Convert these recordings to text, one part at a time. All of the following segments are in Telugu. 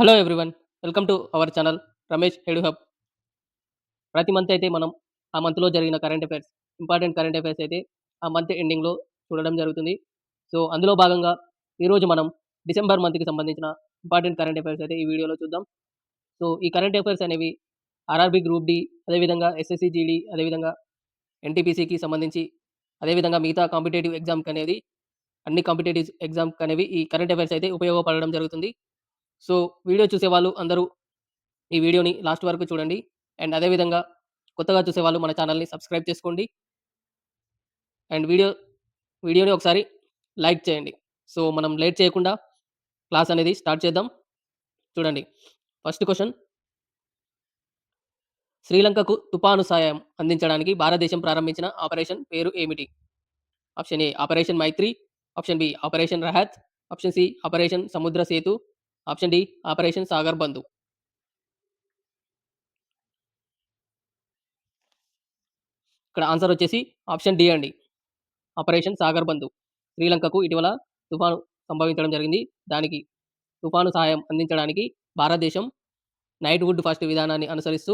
Hello everyone. Welcome to our channel Ramesh edu hub. ప్రతి మంత్ అయితే మనం ఆ మంత్‌లో జరిగిన current affairs, important current affairs అయితే ఆ మంత్ ఎండింగ్‌లో చూడడం జరుగుతుంది. సో, అందులో భాగంగా ఈరోజు మనం డిసెంబర్ మంత్‌కి సంబంధించిన ఇంపార్టెంట్ కరెంట్ అఫైర్స్ అయితే ఈ వీడియోలో చూద్దాం. సో, ఈ కరెంట్ అఫైర్స్ అనేవి ఆర్ఆర్‌బీ గ్రూప్ డి, అదేవిధంగా ఎస్ఎస్‌సి జీడీ, అదేవిధంగా ఎన్టీపీసీకి సంబంధించి, అదేవిధంగా మిగతా కాంపిటేటివ్ ఎగ్జామ్‌కనేది అన్ని కాంపిటేటివ్ ఎగ్జామ్‌కనేవి ఈ కరెంట్ అఫైర్స్ అయితే ఉపయోగపడడం జరుగుతుంది. సో, వీడియో చూసేవాళ్ళు అందరూ ఈ వీడియోని లాస్ట్ వరకు చూడండి. అండ్ అదే విధంగా కొత్తగా చూసేవాళ్ళు మన ఛానెల్‌ని సబ్స్క్రైబ్ చేసుకోండి. అండ్ వీడియోని ఒకసారి లైక్ చేయండి. సో, మనం లేట్ చేయకుండా క్లాస్ అనేది స్టార్ట్ చేద్దాం. చూడండి. ఫస్ట్ క్వెషన్, శ్రీలంకకు తుపాను సాయం అందించడానికి భారతదేశం ప్రారంభించిన ఆపరేషన్ పేరు ఏమిటి? Option A operation Maitri, option B operation Rahat, option C operation Samudra Setu, option D operation Sagar Bandhu. ఇక్కడ ఆన్సర్ వచ్చేసి ఆప్షన్ డి అండి. ఆపరేషన్ సాగర్ బంధు. శ్రీలంకకు ఇటీవల తుఫాను సంభవించడం జరిగింది. దానికి తుఫాను సహాయం అందించడానికి భారతదేశం నైట్ వుడ్ ఫస్ట్ విధానాన్ని అనుసరిస్తూ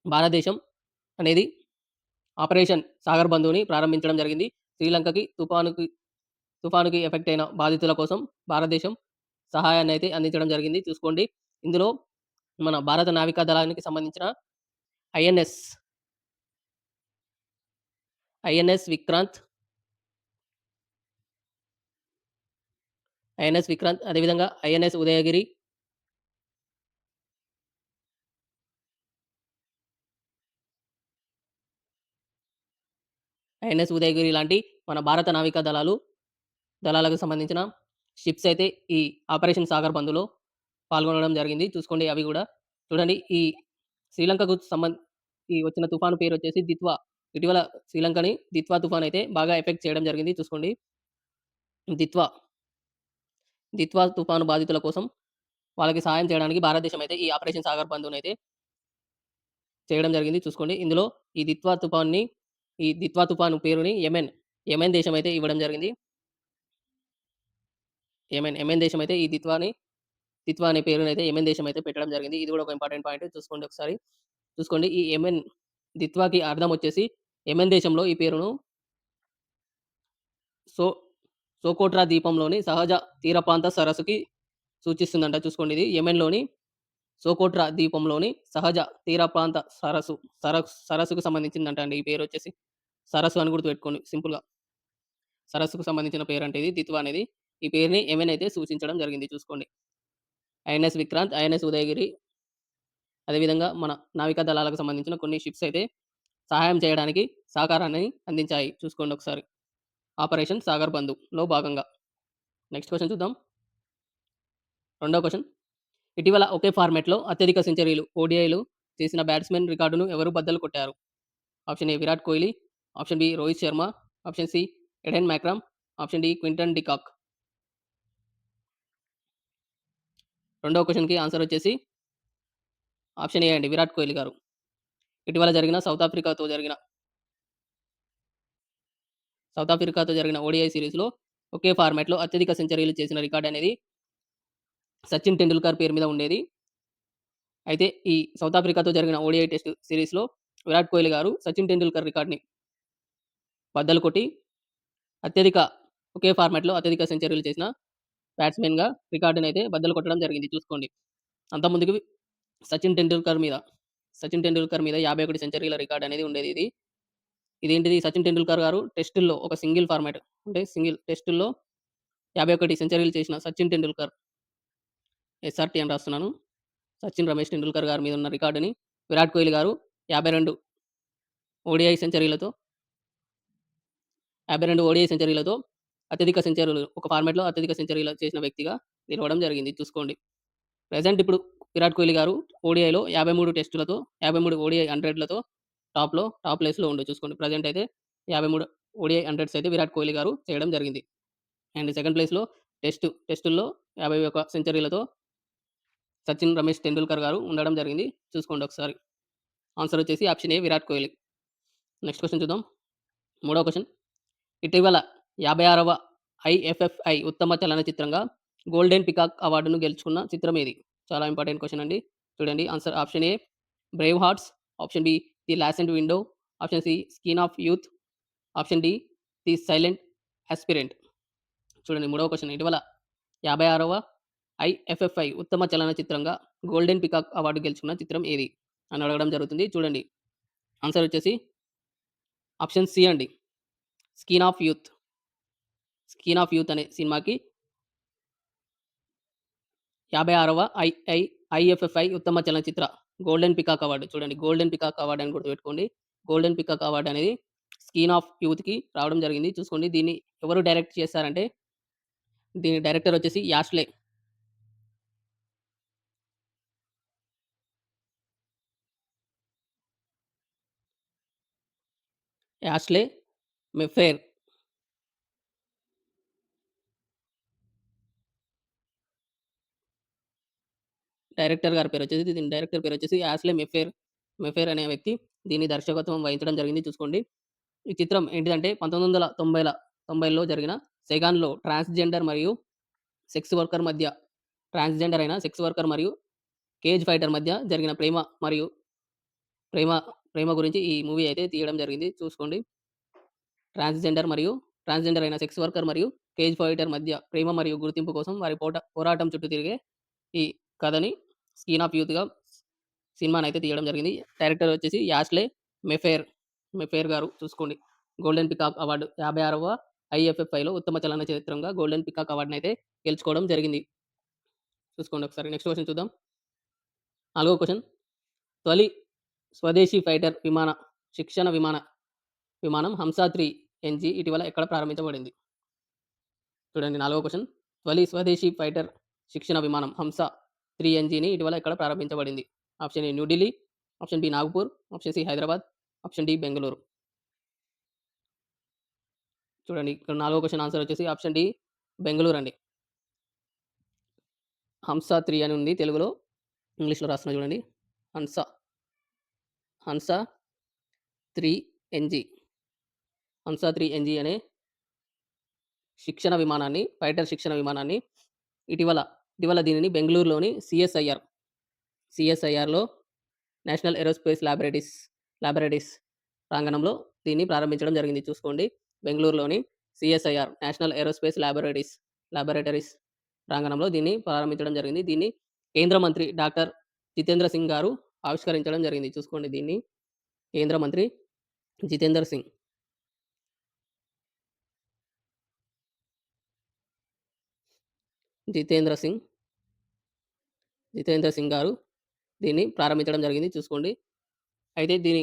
భారతదేశం అనేది ఆపరేషన్ సాగర్ బంధుని ప్రారంభించడం జరిగింది. శ్రీలంకకి తుఫానుకి ఎఫెక్ట్ అయిన బాధితుల కోసం భారతదేశం సహాయాన్నయితే అందించడం జరిగింది. చూసుకోండి. ఇందులో మన భారత నావికా దళానికి సంబంధించిన ఐఎన్ఎస్, ఐఎన్ఎస్ విక్రాంత్, అదేవిధంగా ఐఎన్ఎస్ ఉదయగిరి, ఐఎన్ఎస్ ఉదయగిరి లాంటి మన భారత నావికా దళాలకు సంబంధించిన షిప్స్ అయితే ఈ ఆపరేషన్ సాగర్ బంద్‌లో పాల్గొనడం జరిగింది. చూసుకోండి అవి గూడా. చూడండి ఈ శ్రీలంకకు ఈ వచ్చిన తుఫాను పేరొచ్చేసి దిత్వా. ఇటీవల శ్రీలంకని దిత్వా తుఫాన్ అయితే బాగా ఎఫెక్ట్ చేయడం జరిగింది. చూసుకోండి. దిత్వా, దిత్వా తుఫాను బాధితుల కోసం వాళ్ళకి సహాయం చేయడానికి భారతదేశం అయితే ఈ ఆపరేషన్ సాగర్ బంధునైతే చేయడం జరిగింది. చూసుకోండి. ఇందులో ఈ దిత్వా తుఫాను పేరుని యెమెన్ దేశం అయితే ఇవ్వడం జరిగింది. యెమెన్ దేశం అయితే ఈ దిత్వా అనే పేరునైతే యెమెన్ దేశం అయితే పెట్టడం జరిగింది. ఇది కూడా ఒక ఇంపార్టెంట్ పాయింట్. చూసుకోండి ఒకసారి. చూసుకోండి ఈ దిత్వాకి అర్థం వచ్చేసి యెమెన్ దేశంలో ఈ పేరును సో సోకోట్రా ద్వీపంలోని సహజ తీరప్రాంత సరస్సుకి సూచిస్తుందంట. చూసుకోండి ఇది యెమెన్‌లోని సోకోట్రా ద్వీపంలోని సహజ తీరప్రాంత సరస్సుకు సంబంధించిందంట అండి ఈ పేరొచ్చేసి. సరస్సు అని గుర్తుపెట్టుకోండి సింపుల్‌గా. సరస్సుకు సంబంధించిన పేరంట ఇది దిత్వా అనేది. ఈ పేరుని యెమెన్ అయితే సూచించడం జరిగింది చూసుకోండి. ఐఎన్ఎస్ విక్రాంత్, ఐఎన్ఎస్ ఉదయగిరి, అదేవిధంగా మన నావికా దళాలకు సంబంధించిన కొన్ని షిప్స్ అయితే సహాయం చేయడానికి సహకారాన్ని అందించాయి. చూసుకోండి ఒకసారి. ఆపరేషన్ సాగర్ బంధులో భాగంగా. నెక్స్ట్ క్వెషన్ చూద్దాం. రెండో క్వెషన్. ఇటీవల ఒకే ఫార్మాట్‌లో అత్యధిక సెంచరీలు ఓడీఐలు చేసిన బ్యాట్స్‌మన్ రికార్డును ఎవరు బద్దలు కొట్టారు? Option A Virat Kohli, option B Rohit Sharma, option C Aiden Markram, option D Quinton de Kock. రెండో క్వెషన్‌కి ఆన్సర్ వచ్చేసి ఆప్షన్ ఏ అండి విరాట్ కోహ్లీ గారు. ఇటీవల జరిగిన సౌత్ ఆఫ్రికాతో జరిగిన ఓడీఐ సీరీస్‌లో ఒకే ఫార్మాట్‌లో అత్యధిక సెంచరీలు చేసిన రికార్డ్ అనేది సచిన్ టెండూల్కర్ పేరు మీద ఉండేది. అయితే ఈ సౌత్ ఆఫ్రికాతో జరిగిన ఓడీఐ టెస్ట్ సీరీస్‌లో విరాట్ కోహ్లీ గారు సచిన్ టెండూల్కర్ రికార్డ్‌ని బద్దలు కొట్టి అత్యధిక ఒకే ఫార్మాట్‌లో అత్యధిక సెంచరీలు చేసిన బ్యాట్స్‌మన్‌గా రికార్డునైతే బద్దలు కొట్టడం జరిగింది చూసుకోండి. అంతకుముందుకి సచిన్ టెండూల్కర్ మీద సచిన్ టెండూల్కర్ మీద 51 సెంచరీల రికార్డ్ అనేది ఉండేది ఇది. ఇదేంటిది సచిన్ టెండూల్కర్ గారు టెస్టుల్లో ఒక సింగిల్ ఫార్మాట్ అంటే సింగిల్ టెస్టుల్లో 51 సెంచరీలు చేసిన సచిన్ టెండూల్కర్ ఎస్ఆర్‌టీ అని రాస్తున్నాను. సచిన్ రమేష్ టెండూల్కర్ గారి మీద ఉన్న రికార్డుని విరాట్ కోహ్లీ గారు 52 ఓడీఐ సెంచరీలతో 52 ఓడీఐ సెంచరీలతో అత్యధిక సెంచరీలు ఒక ఫార్మాట్‌లో అత్యధిక సెంచరీలు చేసిన వ్యక్తిగా నిలవడం జరిగింది చూసుకోండి. ప్రెజెంట్ ఇప్పుడు విరాట్ కోహ్లీ గారు ఓడీఐలో 53 టెస్టులతో 53 ఓడీఐ 100లతో టాప్ ప్లేస్‌లో ఉండు చూసుకోండి. ప్రెజెంట్ అయితే 53 ఓడీఐ 100స్ అయితే విరాట్ కోహ్లీ గారు చేయడం జరిగింది. అండ్ సెకండ్ ప్లేస్‌లో టెస్టుల్లో 51 సెంచరీలతో సచిన్ రమేష్ టెండూల్కర్ గారు ఉండడం జరిగింది. చూసుకోండి ఒకసారి. ఆన్సర్ వచ్చేసి option A Virat Kohli. Next question చూద్దాం. మూడో క్వెషన్. ఇటీవల 56వ ఐఎఫ్ఎఫ్ఐ ఉత్తమ చలనచిత్రంగా గోల్డెన్ పికాక్ అవార్డును గెలుచుకున్న చిత్రం ఏది? చాలా ఇంపార్టెంట్ క్వెషన్ అండి. చూడండి answer option A 'brave hearts', option B 'the lucent window', option C 'skein of youth', option D 'the silent aspirant'. చూడండి మూడవ క్వెషన్ ఇటీవల 56వ ఐఎఫ్ఎఫ్ఐ ఉత్తమ చలనచిత్రంగా గోల్డెన్ పీకాక్ అవార్డు గెలుచుకున్న చిత్రం ఏది? అని అడగడం జరుగుతుంది. చూడండి ఆన్సర్ వచ్చేసి ఆప్షన్ సి అండి. 'Skin of Youth'. 'Skin of Youth' అనే సినిమాకి 56వ ఐఎఫ్ఎఫ్ఐ ఉత్తమ చలనచిత్ర గోల్డెన్ పీకాక్ అవార్డు. చూడండి గోల్డెన్ పీకాక్ అవార్డ్ అని గుర్తుపెట్టుకోండి. గోల్డెన్ పీకాక్ అవార్డ్ అనేది 'స్కీన్ ఆఫ్ యూత్'కి రావడం జరిగింది. చూసుకోండి దీన్ని ఎవరు డైరెక్ట్ చేశారంటే దీని డైరెక్టర్ వచ్చేసి 'యాష్లే'. 'యాష్లే మెఫెయిర్'. డైరెక్టర్ గారి పేరొచ్చేసి దీని డైరెక్టర్ పేరొచ్చేసి 'యాష్లే మెఫెయిర్' అనే వ్యక్తి దీని దర్శకత్వం వహించడం జరిగింది. చూసుకోండి. ఈ చిత్రం ఏంటిదంటే 1990లో జరిగిన సెగాన్‌లో ట్రాన్స్‌జెండర్ అయిన సెక్స్ వర్కర్ మరియు కేజ్ ఫైటర్ మధ్య జరిగిన మరియు ప్రేమ ప్రేమ గురించి ఈ మూవీ అయితే తీయడం జరిగింది. చూసుకోండి. ట్రాన్స్‌జెండర్ మరియు ట్రాన్స్‌జెండర్ అయిన సెక్స్ వర్కర్ మరియు కేజ్ ఫైటర్ మధ్య ప్రేమ మరియు గుర్తింపు కోసం వారి పోరాటం చుట్టూ తిరిగే ఈ కథని 'స్కీన్ ఆఫ్ యూత్‌గా' సినిమానైతే తీయడం జరిగింది. డైరెక్టర్ వచ్చేసి 'యాష్లే మెఫెయిర్' గారు. చూసుకోండి. గోల్డెన్ పీకాక్ అవార్డు 56వ ఐఎఫ్ఎఫ్ఐలో ఉత్తమ చలనచిత్రంగా గోల్డెన్ పీకాక్ అవార్డునైతే గెలుచుకోవడం జరిగింది. చూసుకోండి ఒకసారి. నెక్స్ట్ క్వెషన్ చూద్దాం. నాలుగో క్వెషన్. తొలి స్వదేశీ ఫైటర్ శిక్షణ విమానం 'హంస-3 ఎన్‌జీ' ఇటీవల ఎక్కడ ప్రారంభించబడింది? చూడండి నాలుగో క్వెషన్. తొలి స్వదేశీ ఫైటర్ శిక్షణ విమానం 'హంస-3 ఎన్‌జీని' ఇటీవల ఎక్కడ ప్రారంభించబడింది? Option A New Delhi, option B Nagpur, option C Hyderabad, option D Bengaluru. చూడండి ఇక్కడ నాలుగో క్వెషన్ ఆన్సర్ వచ్చేసి ఆప్షన్ డి బెంగుళూరు అండి. 'హంస-3' అని ఉంది తెలుగులో. ఇంగ్లీష్‌లో రాస్తున్నా చూడండి. హంస 'హంస-3 ఎన్‌జీ'. 'హంస-3 ఎన్‌జీ' అనే ఫైటర్ శిక్షణ విమానాన్ని ఇటీవల దీనిని బెంగుళూరులోని సిఎస్ఐఆర్‌లో నేషనల్ ఏరోస్పేస్ లాబొరేటరీస్ ప్రాంగణంలో దీన్ని ప్రారంభించడం జరిగింది. చూసుకోండి. బెంగుళూరులోని సిఎస్ఐఆర్ నేషనల్ ఏరోస్పేస్ లాబొరేటరీస్ ప్రాంగణంలో దీన్ని ప్రారంభించడం జరిగింది. దీన్ని కేంద్ర మంత్రి డాక్టర్ జితేంద్ర సింగ్ గారు ఆవిష్కరించడం జరిగింది. చూసుకోండి దీన్ని కేంద్ర మంత్రి జితేందర్ సింగ్. జితేంద్ర సింగ్ గారు దీన్ని ప్రారంభించడం జరిగింది. చూసుకోండి. అయితే దీని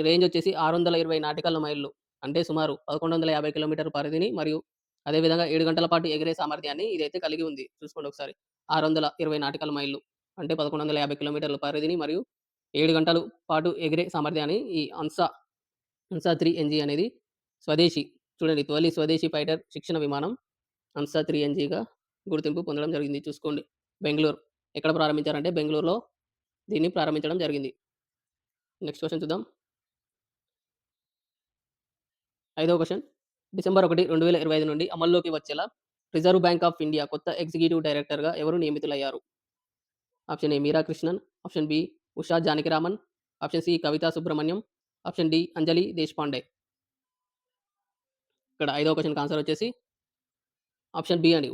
రేంజ్ వచ్చేసి 620 నాటికల్ మైళ్ళు. అంటే సుమారు 1150 కిలోమీటర్ల పరిధిని మరియు అదేవిధంగా 7 గంటల పాటు ఎగిరే సామర్థ్యాన్ని ఇదైతే కలిగి ఉంది. చూసుకోండి ఒకసారి. 620 నాటికల్ మైళ్ళు అంటే 1150 కిలోమీటర్ల పరిధిని మరియు 7 గంటలు పాటు ఎగిరే సామర్థ్యాన్ని ఈ హంస-3 ఎన్‌జీ అనేది చూడండి తొలి స్వదేశీ ఫైటర్ శిక్షణ విమానం హంస-3 ఎన్‌జీగా గుర్తింపు పొందడం జరిగింది. చూసుకోండి. బెంగుళూరు. ఎక్కడ ప్రారంభించారంటే బెంగుళూరులో దీన్ని ప్రారంభించడం జరిగింది. నెక్స్ట్ క్వెషన్ చూద్దాం. ఐదవ క్వెషన్. డిసెంబర్ 1, 2025 నుండి అమల్లోకి వచ్చేలా రిజర్వ్ బ్యాంక్ ఆఫ్ ఇండియా కొత్త ఎగ్జిక్యూటివ్ డైరెక్టర్‌గా ఎవరు నియమితులయ్యారు? Option A Meera Krishnan, option B Usha Janakiraman, option C Kavita Subrahmanyam, option D Anjali Deshpande. ఇక్కడ ఐదవ క్వెషన్‌కి ఆన్సర్ వచ్చేసి ఆప్షన్ బి అండి.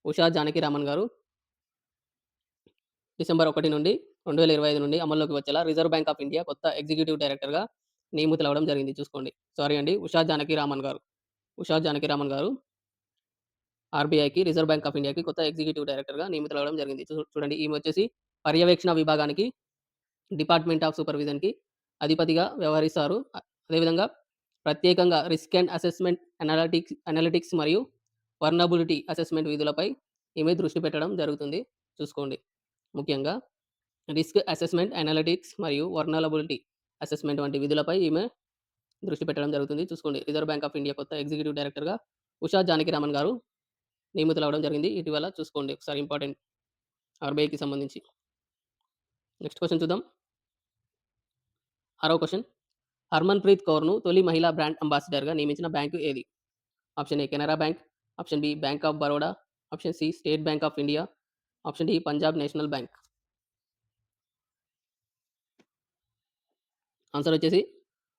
ఉషా జానకిరామన్ గారు డిసెంబర్ 1 నుండి 2025 నుండి అమల్లోకి వచ్చేలా రిజర్వ్ బ్యాంక్ ఆఫ్ ఇండియా కొత్త ఎగ్జిక్యూటివ్ డైరెక్టర్‌గా నియమితులవ్వడం జరిగింది. చూసుకోండి. సారీ అండి. ఉషా జానకిరామన్ గారు ఆర్‌బీఐకి రిజర్వ్ బ్యాంక్ ఆఫ్ ఇండియాకి కొత్త ఎగ్జిక్యూటివ్ డైరెక్టర్‌గా నియమితులవ్వడం జరిగింది. చూడండి ఈమె వచ్చేసి పర్యవేక్షణ విభాగానికి డిపార్ట్మెంట్ ఆఫ్ సూపర్విజన్‌కి అధిపతిగా వ్యవహరిస్తారు. అదేవిధంగా ప్రత్యేకంగా రిస్క్ అండ్ అసెస్మెంట్ అనలిటిక్స్ మరియు వర్నబిలిటీ అసెస్మెంట్ విధులపై ఈమె దృష్టి పెట్టడం జరుగుతుంది. చూసుకోండి. ముఖ్యంగా రిస్క్ అసెస్మెంట్, అనలిటిక్స్ మరియు వర్నలబిలిటీ అసెస్మెంట్ వంటి విధులపై ఈమె దృష్టి పెట్టడం జరుగుతుంది. చూసుకోండి. రిజర్వ్ బ్యాంక్ ఆఫ్ ఇండియా కొత్త ఎగ్జిక్యూటివ్ డైరెక్టర్‌గా ఉషా జానకిరామన్ గారు నియమితులవ్వడం జరిగింది. ఇటీవల చూసుకోండి ఒకసారి ఇంపార్టెంట్ ఆర్‌బీఐకి సంబంధించి. నెక్స్ట్ క్వెషన్ చూద్దాం. 6వ క్వెషన్. హర్మన్‌ప్రీత్ కౌర్‌ను తొలి మహిళా బ్రాండ్ అంబాసిడర్‌గా నియమించిన బ్యాంకు ఏది? Option A Canara Bank, option B Bank of Baroda, option C State Bank of India, option D Punjab National Bank. Answer వచ్చేసి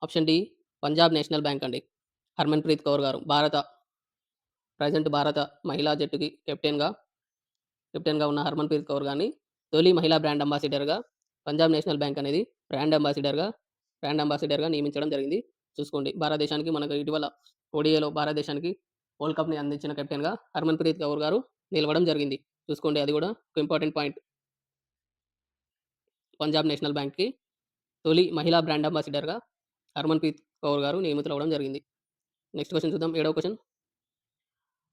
option D Punjab National Bank అండి. హర్మన్‌ప్రీత్ కౌర్ గారు భారత మహిళా జట్టుకి కెప్టెన్‌గా ఉన్న హర్మన్‌ప్రీత్ కౌర్ గారిని తొలి మహిళా బ్రాండ్ అంబాసిడర్‌గా పంజాబ్ నేషనల్ బ్యాంక్ అనేది బ్రాండ్ అంబాసిడర్‌గా నియమించడం జరిగింది. చూసుకోండి భారతదేశానికి మనకు ఇటీవల ఓడిఐలో భారతదేశానికి వరల్డ్ కప్‌ని అందించిన కెప్టెన్‌గా హర్మన్‌ప్రీత్ కౌర్ గారు నిలవడం జరిగింది. చూసుకోండి అది కూడా ఒక ఇంపార్టెంట్ పాయింట్. పంజాబ్ నేషనల్ బ్యాంక్‌కి తొలి మహిళా బ్రాండ్ అంబాసిడర్‌గా హర్మన్‌ప్రీత్ కౌర్ గారు నియమితులవ్వడం జరిగింది. నెక్స్ట్ క్వెషన్ చూద్దాం. ఏడవ క్వెషన్.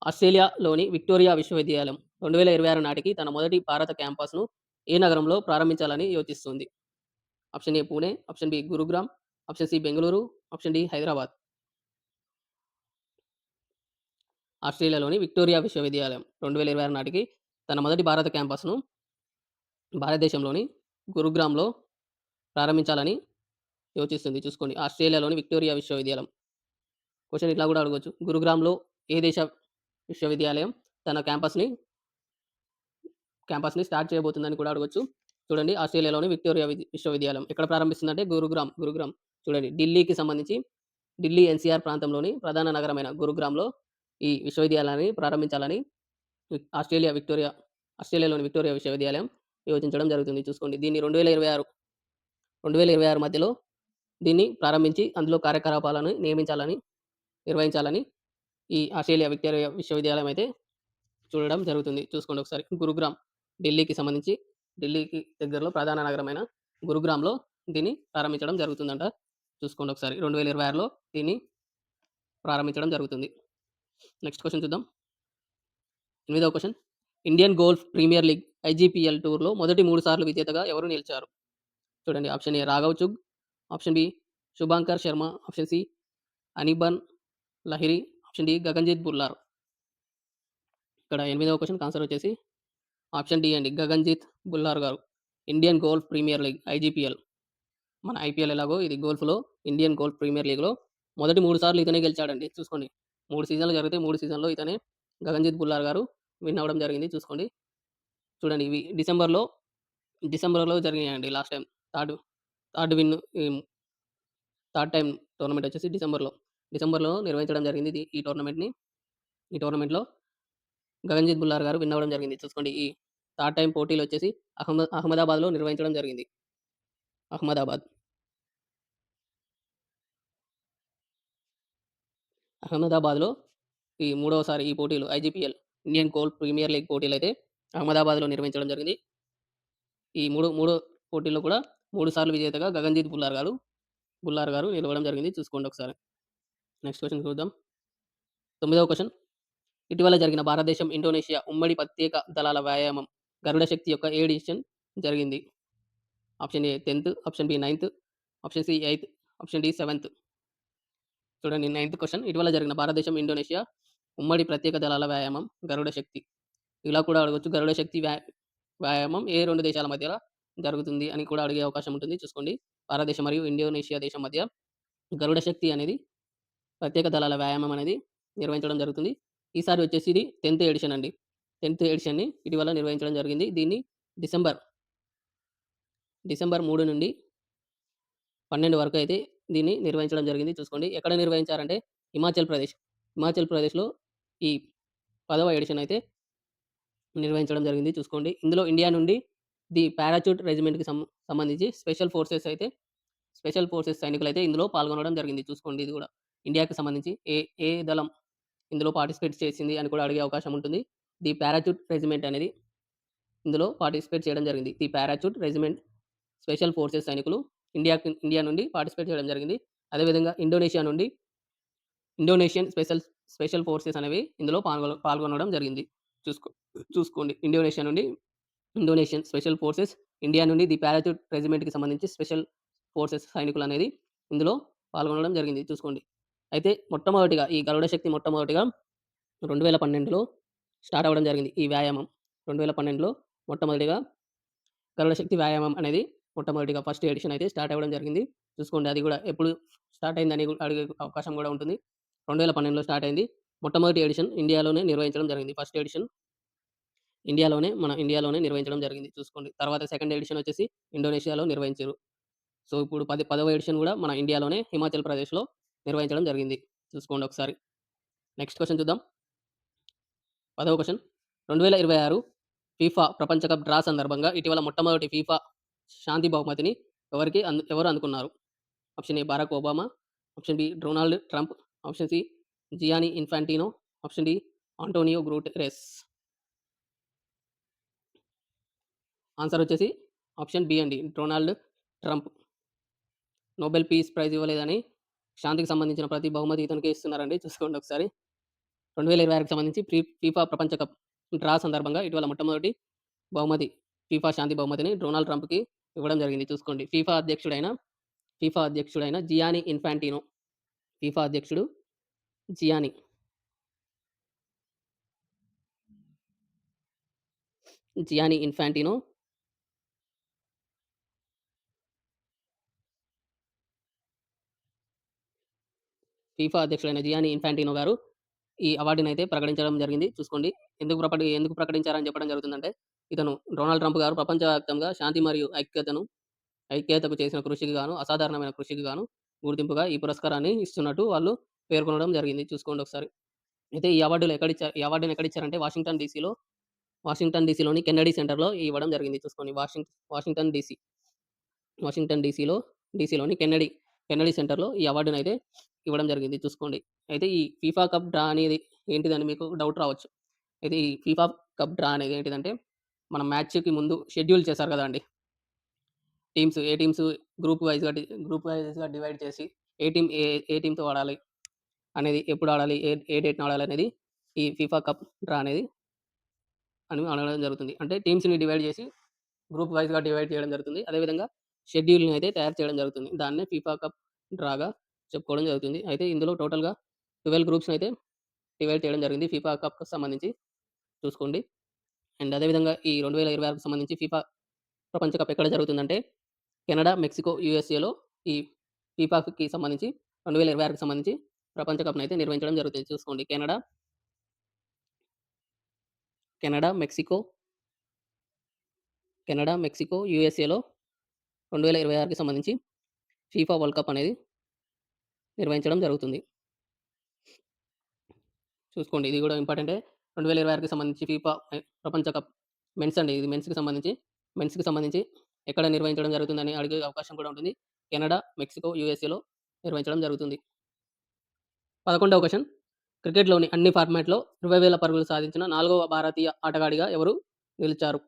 ఆస్ట్రేలియాలోని విక్టోరియా విశ్వవిద్యాలయం 2026 నాటికి తన మొదటి భారత క్యాంపస్‌ను ఏ నగరంలో ప్రారంభించాలని యోచిస్తుంది? Option A Pune, option B Gurugram, option C Bengaluru, option D Hyderabad. ఆస్ట్రేలియాలోని విక్టోరియా విశ్వవిద్యాలయం 2026 నాటికి తన మొదటి భారత క్యాంపస్‌ను భారతదేశంలోని గురుగ్రామ్‌లో ప్రారంభించాలని యోచిస్తుంది. చూసుకోండి ఆస్ట్రేలియాలోని విక్టోరియా విశ్వవిద్యాలయం. క్వెషన్ ఇట్లా కూడా అడగొచ్చు. గురుగ్రామ్‌లో ఏ దేశ విశ్వవిద్యాలయం తన క్యాంపస్‌ని స్టార్ట్ చేయబోతుందని కూడా అడగొచ్చు. చూడండి ఆస్ట్రేలియాలోని విక్టోరియా విశ్వవిద్యాలయం ఎక్కడ ప్రారంభిస్తుందంటే గురుగ్రామ్. చూడండి ఢిల్లీ ఎన్‌సీఆర్ ప్రాంతంలోని ప్రధాన నగరమైన గురుగ్రామ్‌లో ఈ విశ్వవిద్యాలయాన్ని ప్రారంభించాలని ఆస్ట్రేలియాలోని విక్టోరియా విశ్వవిద్యాలయం యోచించడం జరుగుతుంది. చూసుకోండి దీన్ని 2026 మధ్యలో దీన్ని ప్రారంభించి అందులో కార్యకలాపాలను నిర్వహించాలని ఈ ఆస్ట్రేలియా విక్టోరియా విశ్వవిద్యాలయం అయితే చూడడం జరుగుతుంది. చూసుకోండి ఒకసారి. గురుగ్రామ్ ఢిల్లీకి దగ్గరలో ప్రధాన నగరమైన గురుగ్రామ్‌లో దీన్ని ప్రారంభించడం జరుగుతుందంట. చూసుకోండి ఒకసారి. 2026లో దీన్ని ప్రారంభించడం జరుగుతుంది. నెక్స్ట్ క్వెషన్ చూద్దాం. 8వ question. Indian Golf Premier League IGPL టూర్‌లో మొదటి 3 సార్లు విజేతగా ఎవరు నిలిచారు? చూడండి option A Raghav Chugh, option B Shubhankar Sharma, option C Anirban Lahiri, option D Gaganjeet Bhullar. ఇక్కడ 8వ క్వెషన్‌కి ఆన్సర్ వచ్చేసి ఆప్షన్ డి అండి. Gaganjeet Bhullar garu. Indian Golf Premier League IGPL. మన ఐపీఎల్ ఎలాగో ఇది గోల్ఫ్‌లో ఇండియన్ గోల్ఫ్ ప్రీమియర్ లీగ్‌లో మొదటి 3 సార్లు ఇతనే గెలిచాడండి. చూసుకోండి. 3 సీజన్‌లు జరిగితే 3 సీజన్‌లో ఇతనే గగన్‌జీత్ బుల్లార్ గారు విన్ అవ్వడం జరిగింది. చూసుకోండి. చూడండి ఇవి డిసెంబర్‌లో జరిగాయండి last time. Third third win ఈ థర్డ్ టైమ్ టోర్నమెంట్ వచ్చేసి డిసెంబర్‌లో నిర్వహించడం జరిగింది ఈ టోర్నమెంట్‌ని. ఈ టోర్నమెంట్‌లో గగన్‌జీత్ బుల్లార్ గారు విన్ అవ్వడం జరిగింది. చూసుకోండి ఈ థర్డ్ టైమ్ పోటీలొచ్చేసి అహ్మదాబాద్‌లో నిర్వహించడం జరిగింది. అహ్మదాబాద్‌లో ఈ మూడవసారి ఈ పోటీలు ఐజీపీఎల్ ఇండియన్ గోల్ఫ్ ప్రీమియర్ లీగ్ పోటీలైతే అహ్మదాబాద్‌లో నిర్వహించడం జరిగింది. ఈ మూడో పోటీల్లో కూడా 3 సార్లు విజేతగా గగన్‌జీత్ బుల్లార్ గారు నిలవడం జరిగింది. చూసుకోండి ఒకసారి. నెక్స్ట్ క్వెషన్ చూద్దాం. 9వ క్వెషన్. ఇటీవల జరిగిన భారతదేశం, ఇండోనేషియా ఉమ్మడి ప్రత్యేక దళాల వ్యాయామం గరుడ శక్తి యొక్క ఏ ఎడిషన్ జరిగింది? ఆప్షన్ ఏ 10థ్, ఆప్షన్ బి 9థ్, ఆప్షన్ సి 8థ్, ఆప్షన్ డి 7థ్. చూడండి 9థ్ క్వెషన్. ఇటీవల జరిగిన భారతదేశం, ఇండోనేషియా ఉమ్మడి ప్రత్యేక దళాల వ్యాయామం గరుడ శక్తి. ఇలా కూడా అడగొచ్చు. గరుడ శక్తి వ్యాయామం ఏ 2 దేశాల మధ్యల జరుగుతుంది అని కూడా అడిగే అవకాశం ఉంటుంది. చూసుకోండి. భారతదేశం మరియు ఇండోనేషియా దేశం మధ్య గరుడ శక్తి అనేది ప్రత్యేక దళాల వ్యాయామం అనేది నిర్వహించడం జరుగుతుంది. ఈసారి వచ్చేసి ఇది 10థ్ ఎడిషన్ అండి. 10థ్ ఎడిషన్‌ని ఇటీవల నిర్వహించడం జరిగింది. దీన్ని డిసెంబర్ 3 నుండి 12 వరకు అయితే దీన్ని నిర్వహించడం జరిగింది. చూసుకోండి. ఎక్కడ నిర్వహించారంటే హిమాచల్ ప్రదేశ్‌లో ఈ 10వ ఎడిషన్ అయితే నిర్వహించడం జరిగింది. చూసుకోండి. ఇందులో ఇండియా నుండి ది పారాచూట్ రెజిమెంట్‌కి సంబంధించి స్పెషల్ ఫోర్సెస్ సైనికులైతే ఇందులో పాల్గొనడం జరిగింది. చూసుకోండి ఇది కూడా. ఇండియాకి సంబంధించి ఏ దళం ఇందులో పార్టిసిపేట్ చేసింది అని కూడా అడిగే అవకాశం ఉంటుంది. ది పారాచూట్ రెజిమెంట్ అనేది ఇందులో పార్టిసిపేట్ చేయడం జరిగింది. The parachute regiment special forces సైనికులు ఇండియా నుండి పార్టిసిపేట్ చేయడం జరిగింది. అదేవిధంగా ఇండోనేషియన్ స్పెషల్ ఫోర్సెస్ అనేవి ఇందులో పాల్గొనడం జరిగింది. చూసుకోండి. ఇండోనేషియన్ స్పెషల్ ఫోర్సెస్, ఇండియా నుండి ది పారాచూట్ రెజిమెంట్‌కి సంబంధించి స్పెషల్ ఫోర్సెస్ సైనికులు అనేది ఇందులో పాల్గొనడం జరిగింది. చూసుకోండి. అయితే మొట్టమొదటిగా ఈ గరుడ శక్తి 2012లో స్టార్ట్ అవ్వడం జరిగింది. ఈ వ్యాయామం 2012లో మొట్టమొదటిగా గరుడ శక్తి వ్యాయామం అనేది మొట్టమొదటిగా ఫస్ట్ ఎడిషన్ అయితే స్టార్ట్ అవ్వడం జరిగింది. చూసుకోండి అది కూడా ఎప్పుడు స్టార్ట్ అయిందని అడిగే అవకాశం కూడా ఉంటుంది. 2012లో స్టార్ట్ అయింది. మొట్టమొదటి ఎడిషన్ ఇండియాలోనే నిర్వహించడం జరిగింది. ఫస్ట్ ఎడిషన్ మన ఇండియాలోనే నిర్వహించడం జరిగింది చూసుకోండి. తర్వాత సెకండ్ ఎడిషన్ వచ్చేసి ఇండోనేషియాలో నిర్వహించిర్రు. సో, ఇప్పుడు 10వ ఎడిషన్ గూడా మన ఇండియాలోనే హిమాచల్ ప్రదేశ్‌లో నిర్వహించడం జరిగింది. చూసుకోండి ఒకసారి. నెక్స్ట్ క్వెషన్ చూద్దాం. 10వ క్వెషన్ 2026 ఫీఫా ప్రపంచ కప్ డ్రా సందర్భంగా ఇటీవల మొట్టమొదటి ఫీఫా శాంతి బహుమతిని ఎవరు అందుకున్నారు? Option A Barack Obama, option B Donald Trump, option C Gianni Infantino, option D Antonio Guterres. Answer వచ్చేసి ఆప్షన్ బి అండి. Donald Trump. Nobel peace prize ఇవ్వలేదని శాంతికి సంబంధించిన ప్రతి బహుమతి ఇతనికే ఇస్తున్నారండి. చూసుకోండి ఒకసారి. 2026కి సంబంధించి ఫీఫా ప్రపంచ కప్ డ్రా సందర్భంగా ఇటీవల మొట్టమొదటి బహుమతి ఫీఫా శాంతి బహుమతిని డొనాల్డ్ ట్రంప్‌కి ఇవ్వడం జరిగింది. చూసుకోండి. ఫీఫా అధ్యక్షుడైన జియానీ ఇన్ఫాంటినో. ఫీఫా అధ్యక్షుడు జియానీ. జియానీ ఇన్ఫాంటినో ఫీఫా అధ్యక్షుడైన జియానీ ఇన్ఫాంటినో గారు ఈ అవార్డునైతే ప్రకటించడం జరిగింది. చూసుకోండి. ఎందుకు ప్రకటించారని చెప్పడం జరుగుతుందంటే, ఇతను డొనాల్డ్ ట్రంప్ గారు ప్రపంచవ్యాప్తంగా శాంతి మరియు ఐక్యతకు చేసిన కృషికి గాను, అసాధారణమైన కృషికి గాను గుర్తింపుగా ఈ పురస్కారాన్ని ఇస్తున్నట్టు వాళ్ళు పేర్కొనడం జరిగింది. చూసుకోండి ఒకసారి. అయితే ఈ అవార్డుని ఎక్కడిచ్చారంటే వాషింగ్టన్ డీసీలోని కెన్నడీ సెంటర్‌లో ఇవ్వడం జరిగింది. చూసుకోండి. Washington DC. వాషింగ్టన్ డీసీలోని కెన్నడీ సెంటర్‌లో ఈ అవార్డునైతే ఇవ్వడం జరిగింది. చూసుకోండి. అయితే ఈ ఫీఫా కప్ డ్రా అనేది ఏంటిదని మీకు డౌట్ రావచ్చు. అయితే ఈ ఫీఫా కప్ డ్రా అనేది ఏంటిదంటే, మనం మ్యాచ్‌కి ముందు షెడ్యూల్ చేశారు కదండీ! ఏ టీమ్స్ గ్రూప్ వైస్‌గా డివైడ్ చేసి ఏ టీమ్ ఏ టీమ్‌తో ఆడాలి అనేది, ఎప్పుడు ఆడాలి, ఏ డేట్‌న ఆడాలి అనేది ఈ ఫీఫా కప్ డ్రా అనేది అడగడం జరుగుతుంది. అంటే టీమ్స్‌ని డివైడ్ చేసి గ్రూప్ వైస్‌గా డివైడ్ చేయడం జరుగుతుంది. అదేవిధంగా షెడ్యూల్‌ని అయితే తయారు చేయడం జరుగుతుంది. దాన్నే ఫీఫా కప్ డ్రాగా చెప్పుకోవడం జరుగుతుంది. అయితే ఇందులో టోటల్‌గా 12 గ్రూప్స్‌నైతే డివైడ్ చేయడం జరిగింది ఫీఫా కప్‌కి సంబంధించి చూసుకోండి. అండ్ అదేవిధంగా ఈ 2026కి సంబంధించి ఫీఫా ప్రపంచ కప్ ఎక్కడ జరుగుతుందంటే, కెనడా, మెక్సికో, యూఎస్ఏలో ఈ ఫీఫాకి సంబంధించి 2026కి సంబంధించి ప్రపంచ కప్‌నైతే నిర్వహించడం జరుగుతుంది. చూసుకోండి. కెనడా, మెక్సికో, యూఎస్ఏలో 2026కి సంబంధించి ఫీఫా వరల్డ్ కప్ అనేది నిర్వహించడం జరుగుతుంది. చూసుకోండి. ఇది గూడా ఇంపార్టెంటే. 2026కి సంబంధించి ఫీఫా ప్రపంచ కప్ మెన్స్ అండి. ఇది మెన్స్‌కి సంబంధించి ఎక్కడ నిర్వహించడం జరుగుతుందని అడిగే అవకాశం కూడా ఉంటుంది. కెనడా, మెక్సికో, యూఎస్ఏలో నిర్వహించడం జరుగుతుంది. 11వ క్వెషన్. క్రికెట్‌లోని అన్ని ఫార్మాట్‌లో 20,000 పరుగులు సాధించిన 4వ భారతీయ ఆటగాడిగా ఎవరు నిలిచారు?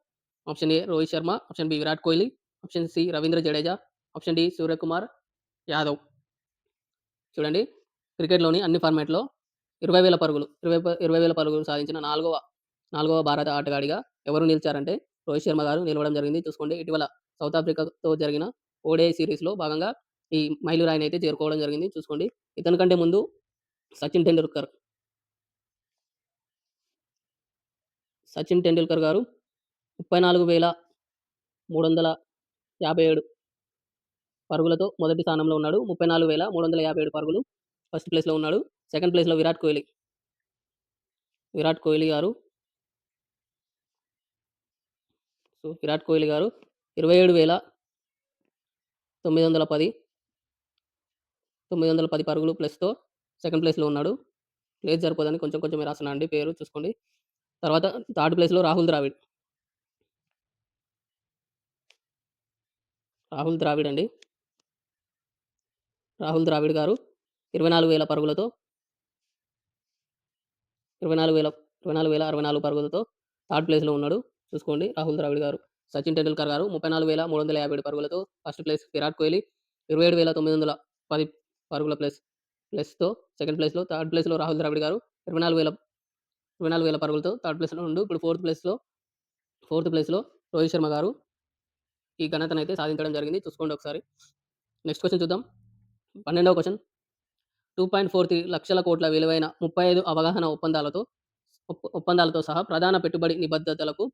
Option A Rohit Sharma, option B Virat Kohli, option C Ravindra Jadeja, option D Suryakumar Yadav. చూడండి. క్రికెట్‌లోని అన్ని ఫార్మాట్‌లో 20,000 పరుగులు సాధించిన నాలుగవ భారత ఆటగాడిగా ఎవరు నిలిచారంటే రోహిత్ శర్మ గారు నిలవడం జరిగింది. చూసుకోండి. ఇటీవల సౌత్ ఆఫ్రికాతో జరిగిన ఓడీఐ సీరీస్‌లో భాగంగా ఈ మైలురాయినైతే చేరుకోవడం జరిగింది. చూసుకోండి. ఇతని కంటే ముందు సచిన్ టెండూల్కర్ గారు 34,357 పరుగులతో మొదటి స్థానంలో ఉన్నాడు. 34,357 పరుగులు ఫస్ట్ ప్లేస్‌లో ఉన్నాడు. సెకండ్ ప్లేస్‌లో విరాట్ కోహ్లీ గారు. విరాట్ కోహ్లీ గారు 27,910 పరుగులు ప్లస్‌తో సెకండ్ ప్లేస్‌లో ఉన్నాడు. ప్లేస్ సరిపోదని కొంచెం కొంచెమే రాస్తున్నా అండి పేరు చూసుకోండి. తర్వాత థర్డ్ ప్లేస్‌లో రాహుల్ ద్రావిడ్ అండి. రాహుల్ ద్రావిడ్ గారు 24,000 పరుగులతో 24,064 పరుగులతో థర్డ్ ప్లేస్‌లో ఉన్నాడు. చూసుకోండి రాహుల్ ద్రావిడ్ గారు. సచిన్ టెండూల్కర్ గారు 34,357 పరుగులతో ఫస్ట్ ప్లేస్. విరాట్ కోహ్లీ 27,910 పరుగుల ప్లస్‌తో సెకండ్ ప్లేస్‌లో. థర్డ్ ప్లేస్‌లో రాహుల్ ద్రావిడ్ గారు 24,000 పరుగులతో థర్డ్ ప్లేస్‌లో ఉండు. ఇప్పుడు ఫోర్త్ ప్లేస్‌లో రోహిత్ శర్మ గారు ఈ ఘనతనైతే సాధించడం జరిగింది. చూసుకోండి ఒకసారి. నెక్స్ట్ క్వెషన్ చూద్దాం. 12వ క్వెషన్. 2.43 లక్షల కోట్ల విలువైన 35 అవగాహన ఒప్పందాలతో సహా ప్రధాన పెట్టుబడి నిబద్ధతలకు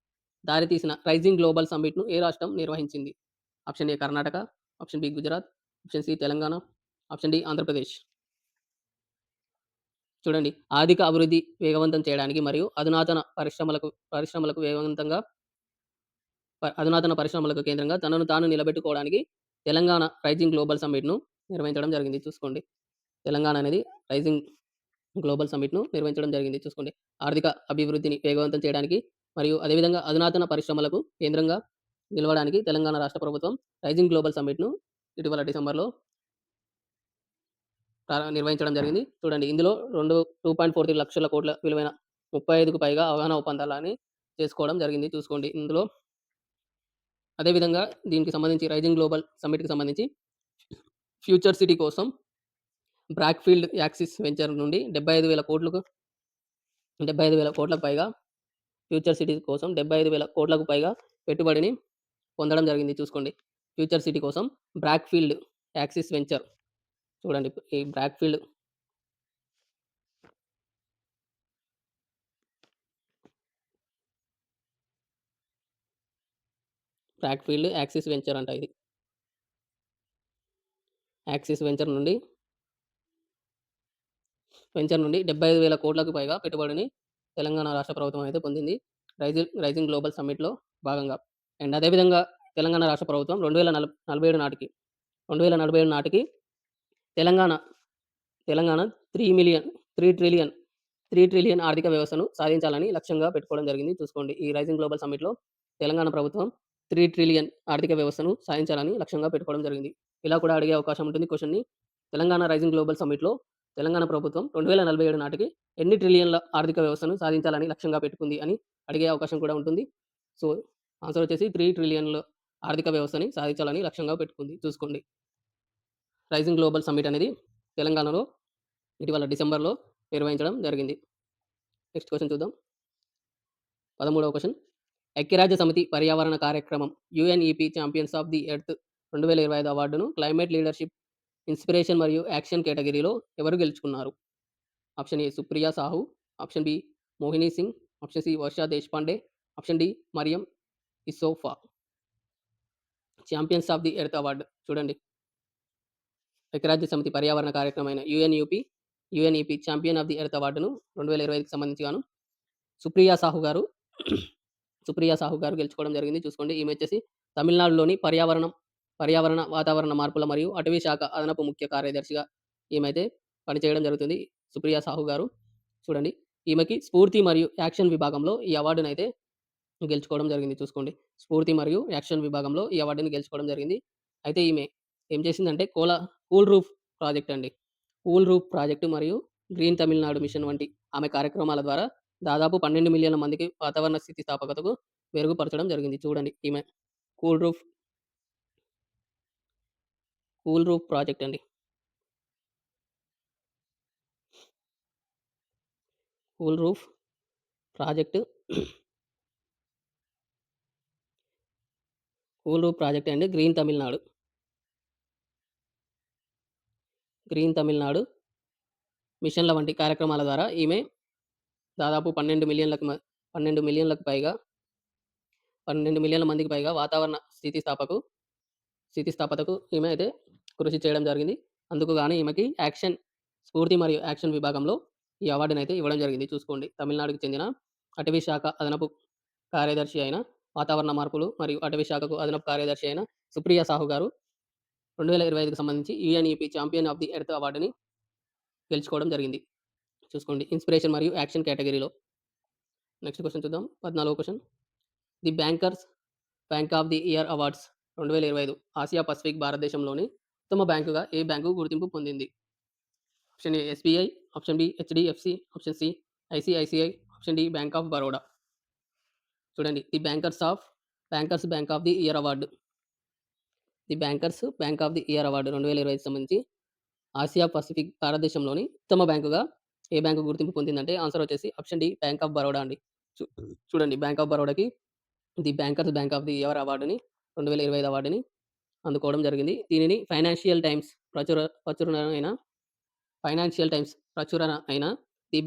దారితీసిన రైజింగ్ గ్లోబల్ సమ్మిట్‌ను ఏ రాష్ట్రం నిర్వహించింది? Option A Karnataka, option B Gujarat, option C Telangana, option D Andhra Pradesh. చూడండి. ఆర్థిక అభివృద్ధి వేగవంతం చేయడానికి మరియు పరిశ్రమలకు వేగవంతంగా అధునాతన పరిశ్రమలకు కేంద్రంగా తనను తాను నిలబెట్టుకోవడానికి తెలంగాణ రైజింగ్ గ్లోబల్ సమ్మిట్‌ను నిర్వహించడం జరిగింది చూసుకోండి. తెలంగాణ అనేది రైజింగ్ గ్లోబల్ సమ్మిట్‌ను నిర్వహించడం జరిగింది చూసుకోండి. ఆర్థిక అభివృద్ధిని వేగవంతం చేయడానికి మరియు అదేవిధంగా అధునాతన పరిశ్రమలకు కేంద్రంగా నిలవడానికి తెలంగాణ రాష్ట్ర ప్రభుత్వం రైజింగ్ గ్లోబల్ సమ్మిట్‌ను ఇటీవల డిసెంబర్‌లో నిర్వహించడం జరిగింది. చూడండి ఇందులో 2.43 లక్షల కోట్ల విలువైన 35కు పైగా అవగాహన ఒప్పందాలని చేసుకోవడం జరిగింది చూసుకోండి. ఇందులో అదేవిధంగా దీనికి సంబంధించి రైజింగ్ గ్లోబల్ సమ్మిట్‌కి సంబంధించి ఫ్యూచర్ సిటీ కోసం బ్రాక్‌ఫీల్డ్ యాక్సిస్ వెంచర్ నుండి 75,000 కోట్లకు పైగా ఫ్యూచర్ సిటీ కోసం 75,000 కోట్లకు పైగా పెట్టుబడిని పొందడం జరిగింది చూసుకోండి. ఫ్యూచర్ సిటీ కోసం బ్రాక్‌ఫీల్డ్ యాక్సిస్ వెంచర్ చూడండి. ఈ బ్రాక్‌ఫీల్డ్ యాక్సిస్ వెంచర్ అంట ఇది. యాక్సిస్ వెంచర్ నుండి 75,000 కోట్లకు పైగా పెట్టుబడిని తెలంగాణ రాష్ట్ర ప్రభుత్వం అయితే పొందింది. రైజింగ్ గ్లోబల్ సమ్మిట్‌లో భాగంగా. అండ్ అదేవిధంగా తెలంగాణ రాష్ట్ర ప్రభుత్వం 2047 నాటికి తెలంగాణ తెలంగాణ 3 ట్రిలియన్ ఆర్థిక వ్యవస్థను సాధించాలని లక్ష్యంగా పెట్టుకోవడం జరిగింది. చూసుకోండి. ఈ రైజింగ్ గ్లోబల్ సమ్మిట్‌లో తెలంగాణ ప్రభుత్వం 3 ట్రిలియన్ ఆర్థిక వ్యవస్థను సాధించాలని లక్ష్యంగా పెట్టుకోవడం జరిగింది. ఇలా కూడా అడిగే అవకాశం ఉంటుంది క్వెషన్‌ని. తెలంగాణ రైజింగ్ గ్లోబల్ సమ్మిట్‌లో తెలంగాణ ప్రభుత్వం 2047 నాటికి ఎన్ని ట్రిలియన్‌ల ఆర్థిక వ్యవస్థను సాధించాలని లక్ష్యంగా పెట్టుకుంది అని అడిగే అవకాశం కూడా ఉంటుంది. సో, ఆన్సర్ వచ్చేసి 3 ట్రిలియన్‌ల ఆర్థిక వ్యవస్థని సాధించాలని లక్ష్యంగా పెట్టుకుంది. చూసుకోండి. రైజింగ్ గ్లోబల్ సమ్మిట్ అనేది తెలంగాణలో ఇటీవల డిసెంబర్‌లో నిర్వహించడం జరిగింది. నెక్స్ట్ క్వెషన్ చూద్దాం. 13వ క్వెషన్. ఐక్యరాజ్య సమితి పర్యావరణ కార్యక్రమం UNEP champions of the Earth 2025 అవార్డును క్లైమేట్ లీడర్‌షిప్, ఇన్స్పిరేషన్ మరియు యాక్షన్ కేటగిరీలో ఎవరు గెలుచుకున్నారు? Option A Supriya Sahu, option B Mohini Singh, option C Varsha Deshpande, option D Mariam Issoufou. Champions of the Earth award చూడండి. ఐక్యరాజ్య సమితి పర్యావరణ కార్యక్రమమైన UNEP champion of the Earth అవార్డును 2025కి సంబంధించి గాను సుప్రియా సాహు గారు గెలుచుకోవడం జరిగింది. చూసుకోండి. ఈమె వచ్చేసి తమిళనాడులోని పర్యావరణ, వాతావరణ మార్పుల మరియు అటవీ శాఖ అదనపు ముఖ్య కార్యదర్శిగా ఈమైతే పనిచేయడం జరుగుతుంది. సుప్రియా సాహు గారు. చూడండి. ఈమెకి స్ఫూర్తి మరియు యాక్షన్ విభాగంలో ఈ అవార్డునైతే గెలుచుకోవడం జరిగింది. చూసుకోండి. స్ఫూర్తి మరియు యాక్షన్ విభాగంలో ఈ అవార్డుని గెలుచుకోవడం జరిగింది. అయితే ఈమె ఏం చేసిందంటే కూల్ రూఫ్ ప్రాజెక్ట్ అండి. కూల్ రూఫ్ ప్రాజెక్ట్ మరియు గ్రీన్ తమిళనాడు మిషన్ వంటి ఆమె కార్యక్రమాల ద్వారా దాదాపు 12 మిలియన్ల మందికి వాతావరణ స్థితిస్థాపకతకు మెరుగుపరచడం జరిగింది. చూడండి ఈమె కూల్ రూఫ్ ప్రాజెక్ట్ అండి. కూల్ రూఫ్ ప్రాజెక్ట్ అండి గ్రీన్ తమిళనాడు మిషన్ల వంటి కార్యక్రమాల ద్వారా ఈమె దాదాపు 12 మిలియన్ల మందికి పైగా వాతావరణ స్థితిస్థాపకతకు ఈమె అయితే కృషి చేయడం జరిగింది. అందుకు గాను ఈమెకి స్ఫూర్తి మరియు యాక్షన్ విభాగంలో ఈ అవార్డునైతే ఇవ్వడం జరిగింది. చూసుకోండి. తమిళనాడుకి చెందిన అటవీ శాఖ అదనపు కార్యదర్శి అయిన వాతావరణ మార్పులు మరియు అటవీ శాఖకు అదనపు కార్యదర్శి అయిన సుప్రియా సాహు గారు 2025కి సంబంధించి UNEP champion of the earth అవార్డుని గెలుచుకోవడం జరిగింది. చూసుకోండి. ఇన్స్పిరేషన్ మరియు యాక్షన్ కేటగిరీలో. నెక్స్ట్ క్వెషన్ చూద్దాం. 14వ question. The bank of the Year awards 2025 Asia Pacific భారతదేశంలోని ఉత్తమ బ్యాంకుగా ఏ బ్యాంకు గుర్తింపు పొందింది? Option A SBI, option B HDFC, option C ICICI, option D Bank of Baroda. చూడండి. The bankers bank of the year award. The bankers bank of the year award 2025కి సంబంధించి ఆసియా పసిఫిక్ భారతదేశంలోని ఉత్తమ బ్యాంకుగా ఏ బ్యాంకు గుర్తింపు పొందిందంటే ఆన్సర్ వచ్చేసి option D Bank of Baroda అండి. చూడండి. బ్యాంక్ ఆఫ్ బరోడాకి the bank of the year అవార్డుని 2025 అవార్డుని అందుకోవడం జరిగింది. దీనిని ఫైనాన్షియల్ టైమ్స్ ప్రచురణ అయిన ది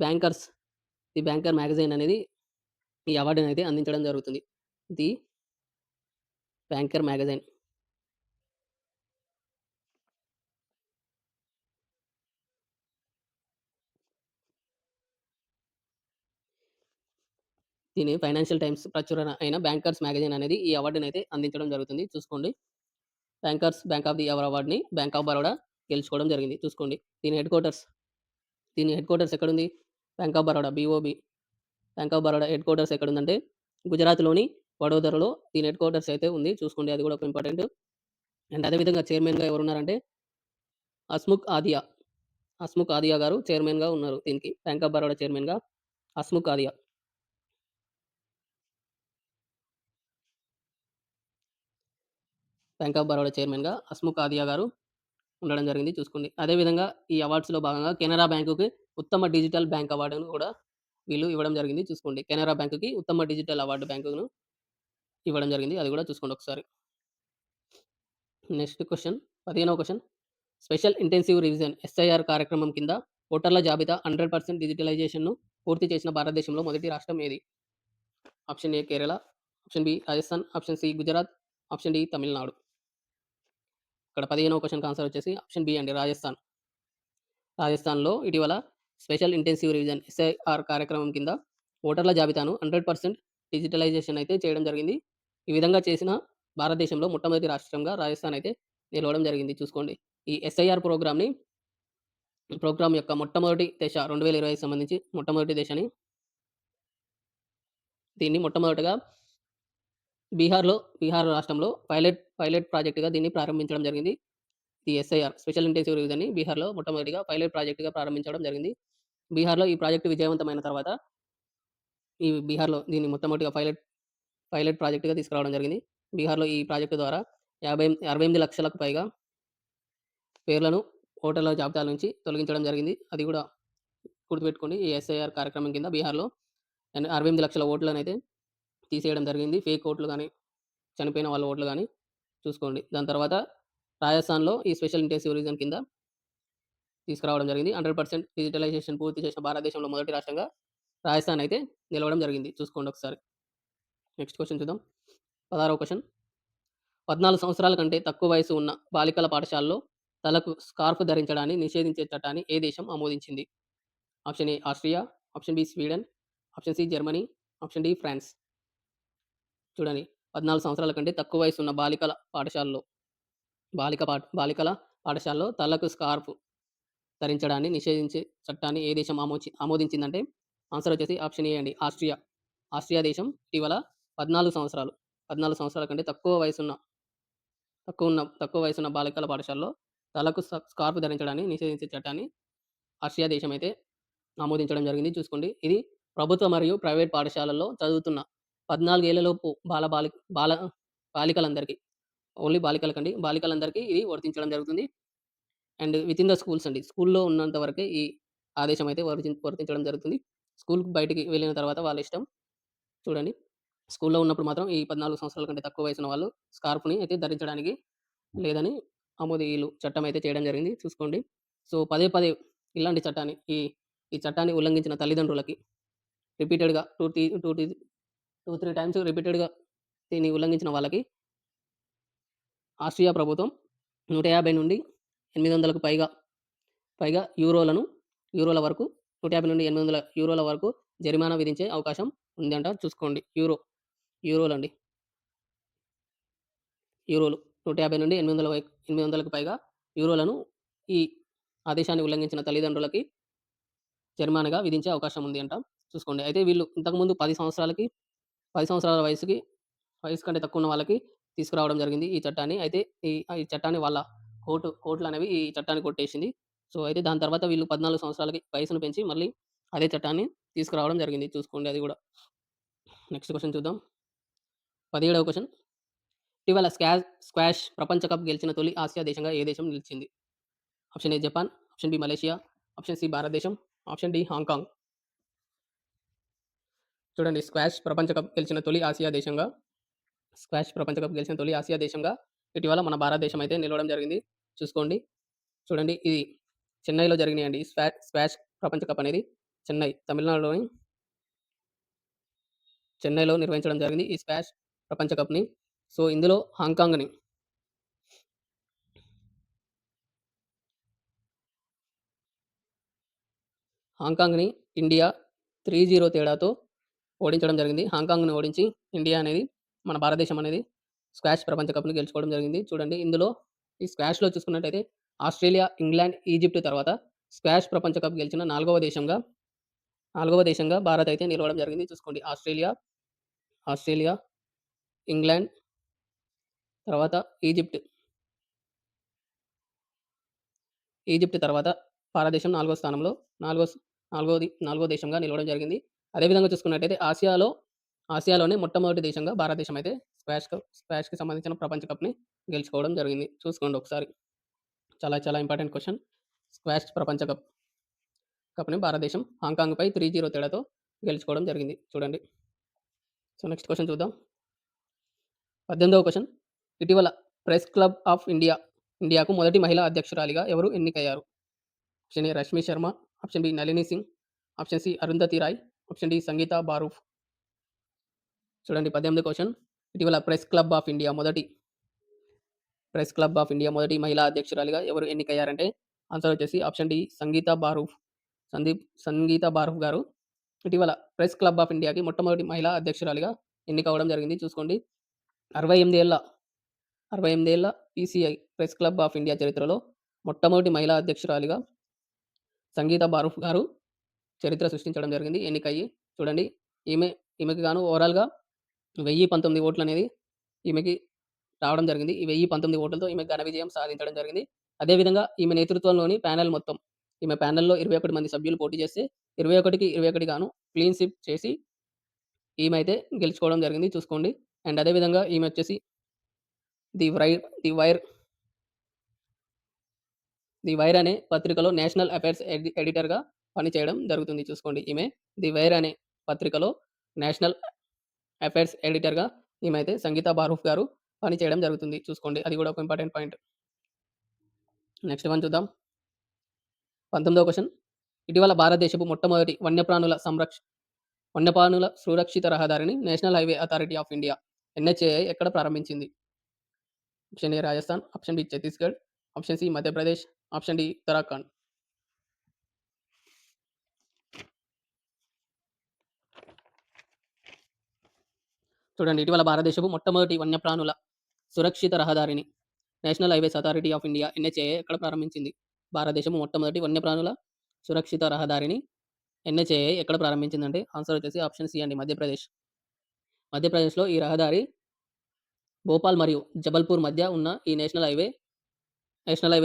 బ్యాంకర్ మ్యాగజైన్ అనేది ఈ అవార్డునైతే అందించడం జరుగుతుంది. The banker magazine. దీని ఫైనాన్షియల్ టైమ్స్ ప్రచురణ అయిన బ్యాంకర్స్ మ్యాగజైన్ అనేది ఈ అవార్డునైతే అందించడం జరుగుతుంది. చూసుకోండి. బ్యాంక్ ఆఫ్ ది అవర్ అవార్డ్‌ని బ్యాంక్ ఆఫ్ బరోడా గెలుచుకోవడం జరిగింది. చూసుకోండి. దీని హెడ్ క్వార్టర్స్ ఎక్కడుంది? Bank of Baroda BOB. Bank of Baroda headquarters ఎక్కడుందంటే గుజరాత్‌లోని వడోదరలో దీని హెడ్ క్వార్టర్స్ అయితే ఉంది. చూసుకోండి. అది కూడా ఒక ఇంపార్టెంట్. అండ్ అదే విధంగా చైర్మన్‌గా ఎవరున్నారంటే హస్ముఖ్ ఆధియా. హస్ముఖ్ ఆధియా గారు చైర్మన్‌గా ఉన్నారు దీనికి. బ్యాంక్ ఆఫ్ బరోడా చైర్మన్‌గా హస్ముఖ్ ఆధియా. బ్యాంక్ ఆఫ్ బరోడా చైర్మన్‌గా హస్ముఖ్ ఆధియా గారు ఉండడం జరిగింది. చూసుకోండి. అదే విధంగా ఈ అవార్డ్స్‌లో భాగంగా కెనరా బ్యాంకుకి ఉత్తమ డిజిటల్ బ్యాంక్ అవార్డును కూడా వీళ్ళు ఇవ్వడం జరిగింది. చూసుకోండి. కెనరా బ్యాంక్‌కి ఉత్తమ డిజిటల్ అవార్డ్ బ్యాంకును ఇవ్వడం జరిగింది. అది కూడా చూసుకోండి ఒకసారి. నెక్స్ట్ క్వెషన్ 15వ question. Special intensive revision SIR కార్యక్రమం కింద ఓటర్ల జాబితా 100% డిజిటలైజేషన్‌ను పూర్తి చేసిన భారతదేశంలో మొదటి రాష్ట్రం ఏది? Option A Kerala, option B Rajasthan, option C Gujarat, option D Tamil Nadu. ఇక్కడ 15వ క్వెషన్‌కి ఆన్సర్ వచ్చేసి ఆప్షన్ బి అండి రాజస్థాన్. రాజస్థాన్‌లో ఇటీవల స్పెషల్ ఇంటెన్సివ్ రివిజన్ ఎస్ఐఆర్ కార్యక్రమం కింద ఓటర్ల జాబితాను 100% డిజిటలైజేషన్ అయితే చేయడం జరిగింది. ఈ విధంగా చేసిన భారతదేశంలో మొట్టమొదటి రాష్ట్రంగా రాజస్థాన్ అయితే నిలవడం జరిగింది. చూసుకోండి. ఈ ఎస్ఐఆర్ ప్రోగ్రామ్ యొక్క మొట్టమొదటి దశ 2020కి సంబంధించి మొట్టమొదటి దశని దీన్ని మొట్టమొదటగా బీహార్ రాష్ట్రంలో పైలట్ ప్రాజెక్ట్‌గా దీన్ని ప్రారంభించడం జరిగింది. ఈ ఎస్ఐఆర్ స్పెషల్ ఇంటెన్సివ్ రివిజన్‌ని బీహార్‌లో మొట్టమొదటిగా పైలట్ ప్రాజెక్ట్‌గా ప్రారంభించడం జరిగింది. బీహార్‌లో ఈ ప్రాజెక్ట్ విజయవంతమైన తర్వాత ఈ బీహార్‌లో దీన్ని మొట్టమొదటిగా పైలట్ ప్రాజెక్ట్‌గా తీసుకురావడం జరిగింది. బీహార్‌లో ఈ ప్రాజెక్ట్ ద్వారా 68 లక్షలకు పైగా పేర్లను ఓటర్ల జాబితా నుంచి తొలగించడం జరిగింది. అది కూడా గుర్తుపెట్టుకోండి. ఈ ఎస్ఐఆర్ కార్యక్రమం కింద బీహార్‌లో 68 లక్షల ఓట్లనైతే తీసేయడం జరిగింది. ఫేక్ ఓట్లు గాని, చనిపోయిన వాళ్ళ ఓట్లు గాని చూసుకోండి. దాని తర్వాత రాజస్థాన్‌లో ఈ స్పెషల్ ఇంటెన్సివ్ రివిజన్ కింద తీసుకురావడం జరిగింది. 100% డిజిటలైజేషన్ పూర్తి చేసిన భారతదేశంలో మొదటి రాష్ట్రంగా రాజస్థాన్ అయితే నిలవడం జరిగింది. చూసుకోండి ఒకసారి. నెక్స్ట్ క్వెషన్ చూద్దాం. 16వ క్వెషన్. 14 సంవత్సరాల కంటే తక్కువ వయసు ఉన్న బాలికల పాఠశాలలో తలకు స్కార్ఫ్ ధరించడాన్ని నిషేధించే చట్టాన్ని ఏ దేశం ఆమోదించింది? Option A Austria, option B Sweden, option C Germany, option D France. చూడండి. 14 సంవత్సరాల కంటే తక్కువ వయసు ఉన్న బాలికల పాఠశాలలో తలకు స్కార్ఫ్ ధరించడాన్ని నిషేధించే చట్టాన్ని ఏ దేశం ఆమోదించిందంటే ఆన్సర్ వచ్చేసి ఆప్షన్ ఏ అండి. ఆస్ట్రియా. ఆస్ట్రియా దేశం ఇటీవల 14 సంవత్సరాల కంటే తక్కువ వయసున్న బాలికల పాఠశాలలో తలకు స్కార్ఫ్ ధరించడాన్ని నిషేధించే చట్టాన్ని ఆస్ట్రియా దేశం అయితే ఆమోదించడం జరిగింది. చూసుకోండి. ఇది ప్రభుత్వ మరియు ప్రైవేట్ పాఠశాలల్లో చదువుతున్న 14 ఏళ్లలోపు బాల బాలికలందరికీ, ఓన్లీ బాలికలకండి. బాలికలందరికీ ఇది వర్తించడం జరుగుతుంది. అండ్ వితిన్ ద స్కూల్స్ అండి. స్కూల్‌లో ఉన్నంత వరకే ఈ ఆదేశం అయితే వర్తించడం జరుగుతుంది. స్కూల్‌కి బయటికి వెళ్ళిన తర్వాత వాళ్ళ ఇష్టం. చూడండి. స్కూల్‌లో ఉన్నప్పుడు మాత్రం ఈ 14 సంవత్సరాల కంటే తక్కువ వయసున్న వాళ్ళు స్కార్ఫ్‌ని అయితే ధరించడానికి లేదని ఈళ్ళు చట్టం అయితే చేయడం జరిగింది. చూసుకోండి. సో, పదే పదే ఇలాంటి చట్టాన్ని ఈ చట్టాన్ని ఉల్లంఘించిన తల్లిదండ్రులకి రిపీటెడ్‌గా 2, 3 టైమ్స్ రిపీటెడ్‌గా దీన్ని ఉల్లంఘించిన వాళ్ళకి ఆస్ట్రియా ప్రభుత్వం 150 నుండి 800కు పైగా యూరోల వరకు 150 నుండి 800 యూరోల వరకు జరిమానా విధించే అవకాశం ఉందంట. చూసుకోండి. యూరోలండి. యూరోలు 150 నుండి 800లకు పైగా యూరోలను ఈ ఆదేశాన్ని ఉల్లంఘించిన తల్లిదండ్రులకి జరిమానాగా విధించే అవకాశం ఉంది అంట. చూసుకోండి. అయితే వీళ్ళు ఇంతకుముందు 10 సంవత్సరాల వయసు కంటే తక్కువ ఉన్న వాళ్ళకి తీసుకురావడం జరిగింది ఈ చట్టాన్ని. అయితే ఈ చట్టాన్ని వాళ్ళ కోర్టులనేవి ఈ చట్టాన్ని కొట్టేసింది. సో, అయితే దాని తర్వాత వీళ్ళు 14 సంవత్సరాలకి వయసును పెంచి మళ్ళీ అదే చట్టాన్ని తీసుకురావడం జరిగింది. చూసుకోండి అది గూడా. నెక్స్ట్ క్వెషన్ చూద్దాం. 17వ క్వెషన్. ఇటీవల స్క్వాష్ ప్రపంచ కప్ గెలిచిన తొలి ఆసియా దేశంగా ఏ దేశం నిలిచింది? Option A Japan, option B Malaysia, option C భారతదేశం, ఆప్షన్ డి హాంకాంగ్. చూడండి. స్క్వాష్ ప్రపంచ కప్ గెలిచిన తొలి ఆసియా దేశంగా ఇటీవల మన భారతదేశం అయితే నిలవడం జరిగింది. చూసుకోండి. చూడండి. ఇది చెన్నైలో జరిగినాయండి. స్క్వాష్ ప్రపంచ కప్ అనేది తమిళనాడులోని చెన్నైలో నిర్వహించడం జరిగింది. ఈ స్క్వాష్ ప్రపంచ కప్‌ని. సో, ఇందులో హాంకాంగ్‌ని ఇండియా 3-0 తేడాతో ఓడించడం జరిగింది. హాంకాంగ్‌ని ఓడించి ఇండియా అనేది మన భారతదేశం అనేది స్క్వాష్ ప్రపంచ కప్‌ని గెలుచుకోవడం జరిగింది. చూడండి ఇందులో ఈ స్క్వాష్‌లో చూసుకున్నట్టయితే ఆస్ట్రేలియా, ఇంగ్లాండ్, ఈజిప్ట్ తర్వాత స్క్వాష్ ప్రపంచ కప్ గెలిచిన నాలుగవ దేశంగా భారత్ అయితే నిలవడం జరిగింది. చూసుకోండి ఆస్ట్రేలియా, ఇంగ్లాండ్ తర్వాత ఈజిప్ట్. ఈజిప్ట్ తర్వాత భారతదేశం నాలుగో స్థానంలో నాలుగో స్ నాలుగో దేశంగా నిలవడం జరిగింది. అదేవిధంగా చూసుకున్నట్టయితే ఆసియాలోనే మొట్టమొదటి దేశంగా భారతదేశం అయితే స్క్వాష్‌కి సంబంధించిన ప్రపంచ కప్‌ని గెలుచుకోవడం జరిగింది. చూసుకోండి ఒకసారి. చాలా చాలా ఇంపార్టెంట్ క్వెషన్. స్క్వాష్ ప్రపంచ కప్‌ని భారతదేశం హాంకాంగ్‌పై 3-0 తేడాతో గెలుచుకోవడం జరిగింది. చూడండి. సో, నెక్స్ట్ క్వెషన్ చూద్దాం. 18వ క్వెషన్. ఇటీవల ప్రెస్ క్లబ్ ఆఫ్ ఇండియాకు మొదటి మహిళా అధ్యక్షురాలిగా ఎవరు ఎన్నికయ్యారు? Option A Rashmi Sharma, option B Nalini Singh, option C Arundhati Roy, option D Sangeeta Barooah. చూడండి 18వ క్వెషన్. ఇటీవల ప్రెస్ క్లబ్ ఆఫ్ ఇండియా మొదటి మహిళా అధ్యక్షురాలిగా ఎవరు ఎన్నికయ్యారంటే ఆన్సర్ వచ్చేసి ఆప్షన్ డి సంగీత బారూఫ్ గారు ఇటీవల ప్రెస్ క్లబ్ ఆఫ్ ఇండియాకి మొట్టమొదటి మహిళా అధ్యక్షురాలిగా ఎన్నికవ్వడం జరిగింది. చూసుకోండి. 68 ఏళ్ల 68 ఏళ్ల PCI press club of India చరిత్రలో మొట్టమొదటి మహిళా అధ్యక్షురాలిగా సంగీత బారూఫ్ గారు చరిత్ర సృష్టించడం జరిగింది ఎన్నికయ్యి. చూడండి ఈమె ఈమెకి గాను ఓవరాల్‌గా 1019 ఓట్లనేది ఈమెకి రావడం జరిగింది. ఈ 1019 ఓట్లతో ఈమె ఘన విజయం సాధించడం జరిగింది. అదేవిధంగా ఈమె నేతృత్వంలోని ఈమె ప్యానెల్‌లో 21 మంది సభ్యులు పోటీ చేస్తే 21కి 21 గాను క్లీన్ స్వీప్ చేసి ఈమె అయితే గెలుచుకోవడం జరిగింది చూసుకోండి. అండ్ అదేవిధంగా ఈమె వచ్చేసి the wry the wire 'the wire' అనే పత్రికలో నేషనల్ అఫైర్స్ ఎడిటర్‌గా పనిచేయడం జరుగుతుంది చూసుకోండి. ఈమె 'ది వైర్' అనే పత్రికలో నేషనల్ అఫైర్స్ ఎడిటర్‌గా ఈమె అయితే సంగీత బారూఫ్ గారు పనిచేయడం జరుగుతుంది చూసుకోండి. అది కూడా ఒక ఇంపార్టెంట్ పాయింట్. నెక్స్ట్ వన్ చూద్దాం. 19వ క్వెషన్. ఇటీవల భారతదేశపు మొట్టమొదటి వన్యప్రాణుల సురక్షిత రహదారిని national highway authority of India NHAI ఎక్కడ ప్రారంభించింది? Option A Rajasthan, option B Chhattisgarh, option C Madhya Pradesh, option D Uttarakhand. చూడండి ఇటీవల భారతదేశపు మొట్టమొదటి వన్యప్రాణుల సురక్షిత రహదారిని national highways authority of India NHAI ఎక్కడ ప్రారంభించింది? భారతదేశం మొట్టమొదటి వన్యప్రాణుల సురక్షిత రహదారిని ఎన్‌హెచ్ఏఐ ఎక్కడ ప్రారంభించిందంటే ఆన్సర్ వచ్చేసి ఆప్షన్ సి అండి మధ్యప్రదేశ్. మధ్యప్రదేశ్‌లో ఈ రహదారి భోపాల్ మరియు జబల్పూర్ మధ్య ఉన్న ఈ నేషనల్ హైవే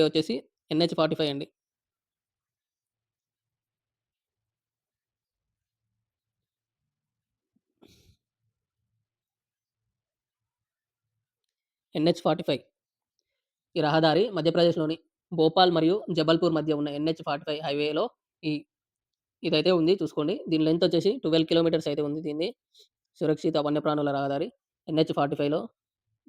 వచ్చేసి NH-45 అండి. NH-45 ఈ రహదారి మధ్యప్రదేశ్‌లోని భోపాల్ మరియు జబల్పూర్ మధ్య ఉన్న NH-45 హైవేలో ఈ ఇదైతే ఉంది చూసుకోండి. దీని లెంత్ వచ్చేసి 12 కిలోమీటర్స్ అయితే ఉంది దీనిది. సురక్షిత వన్యప్రాణుల రహదారి NH-45లో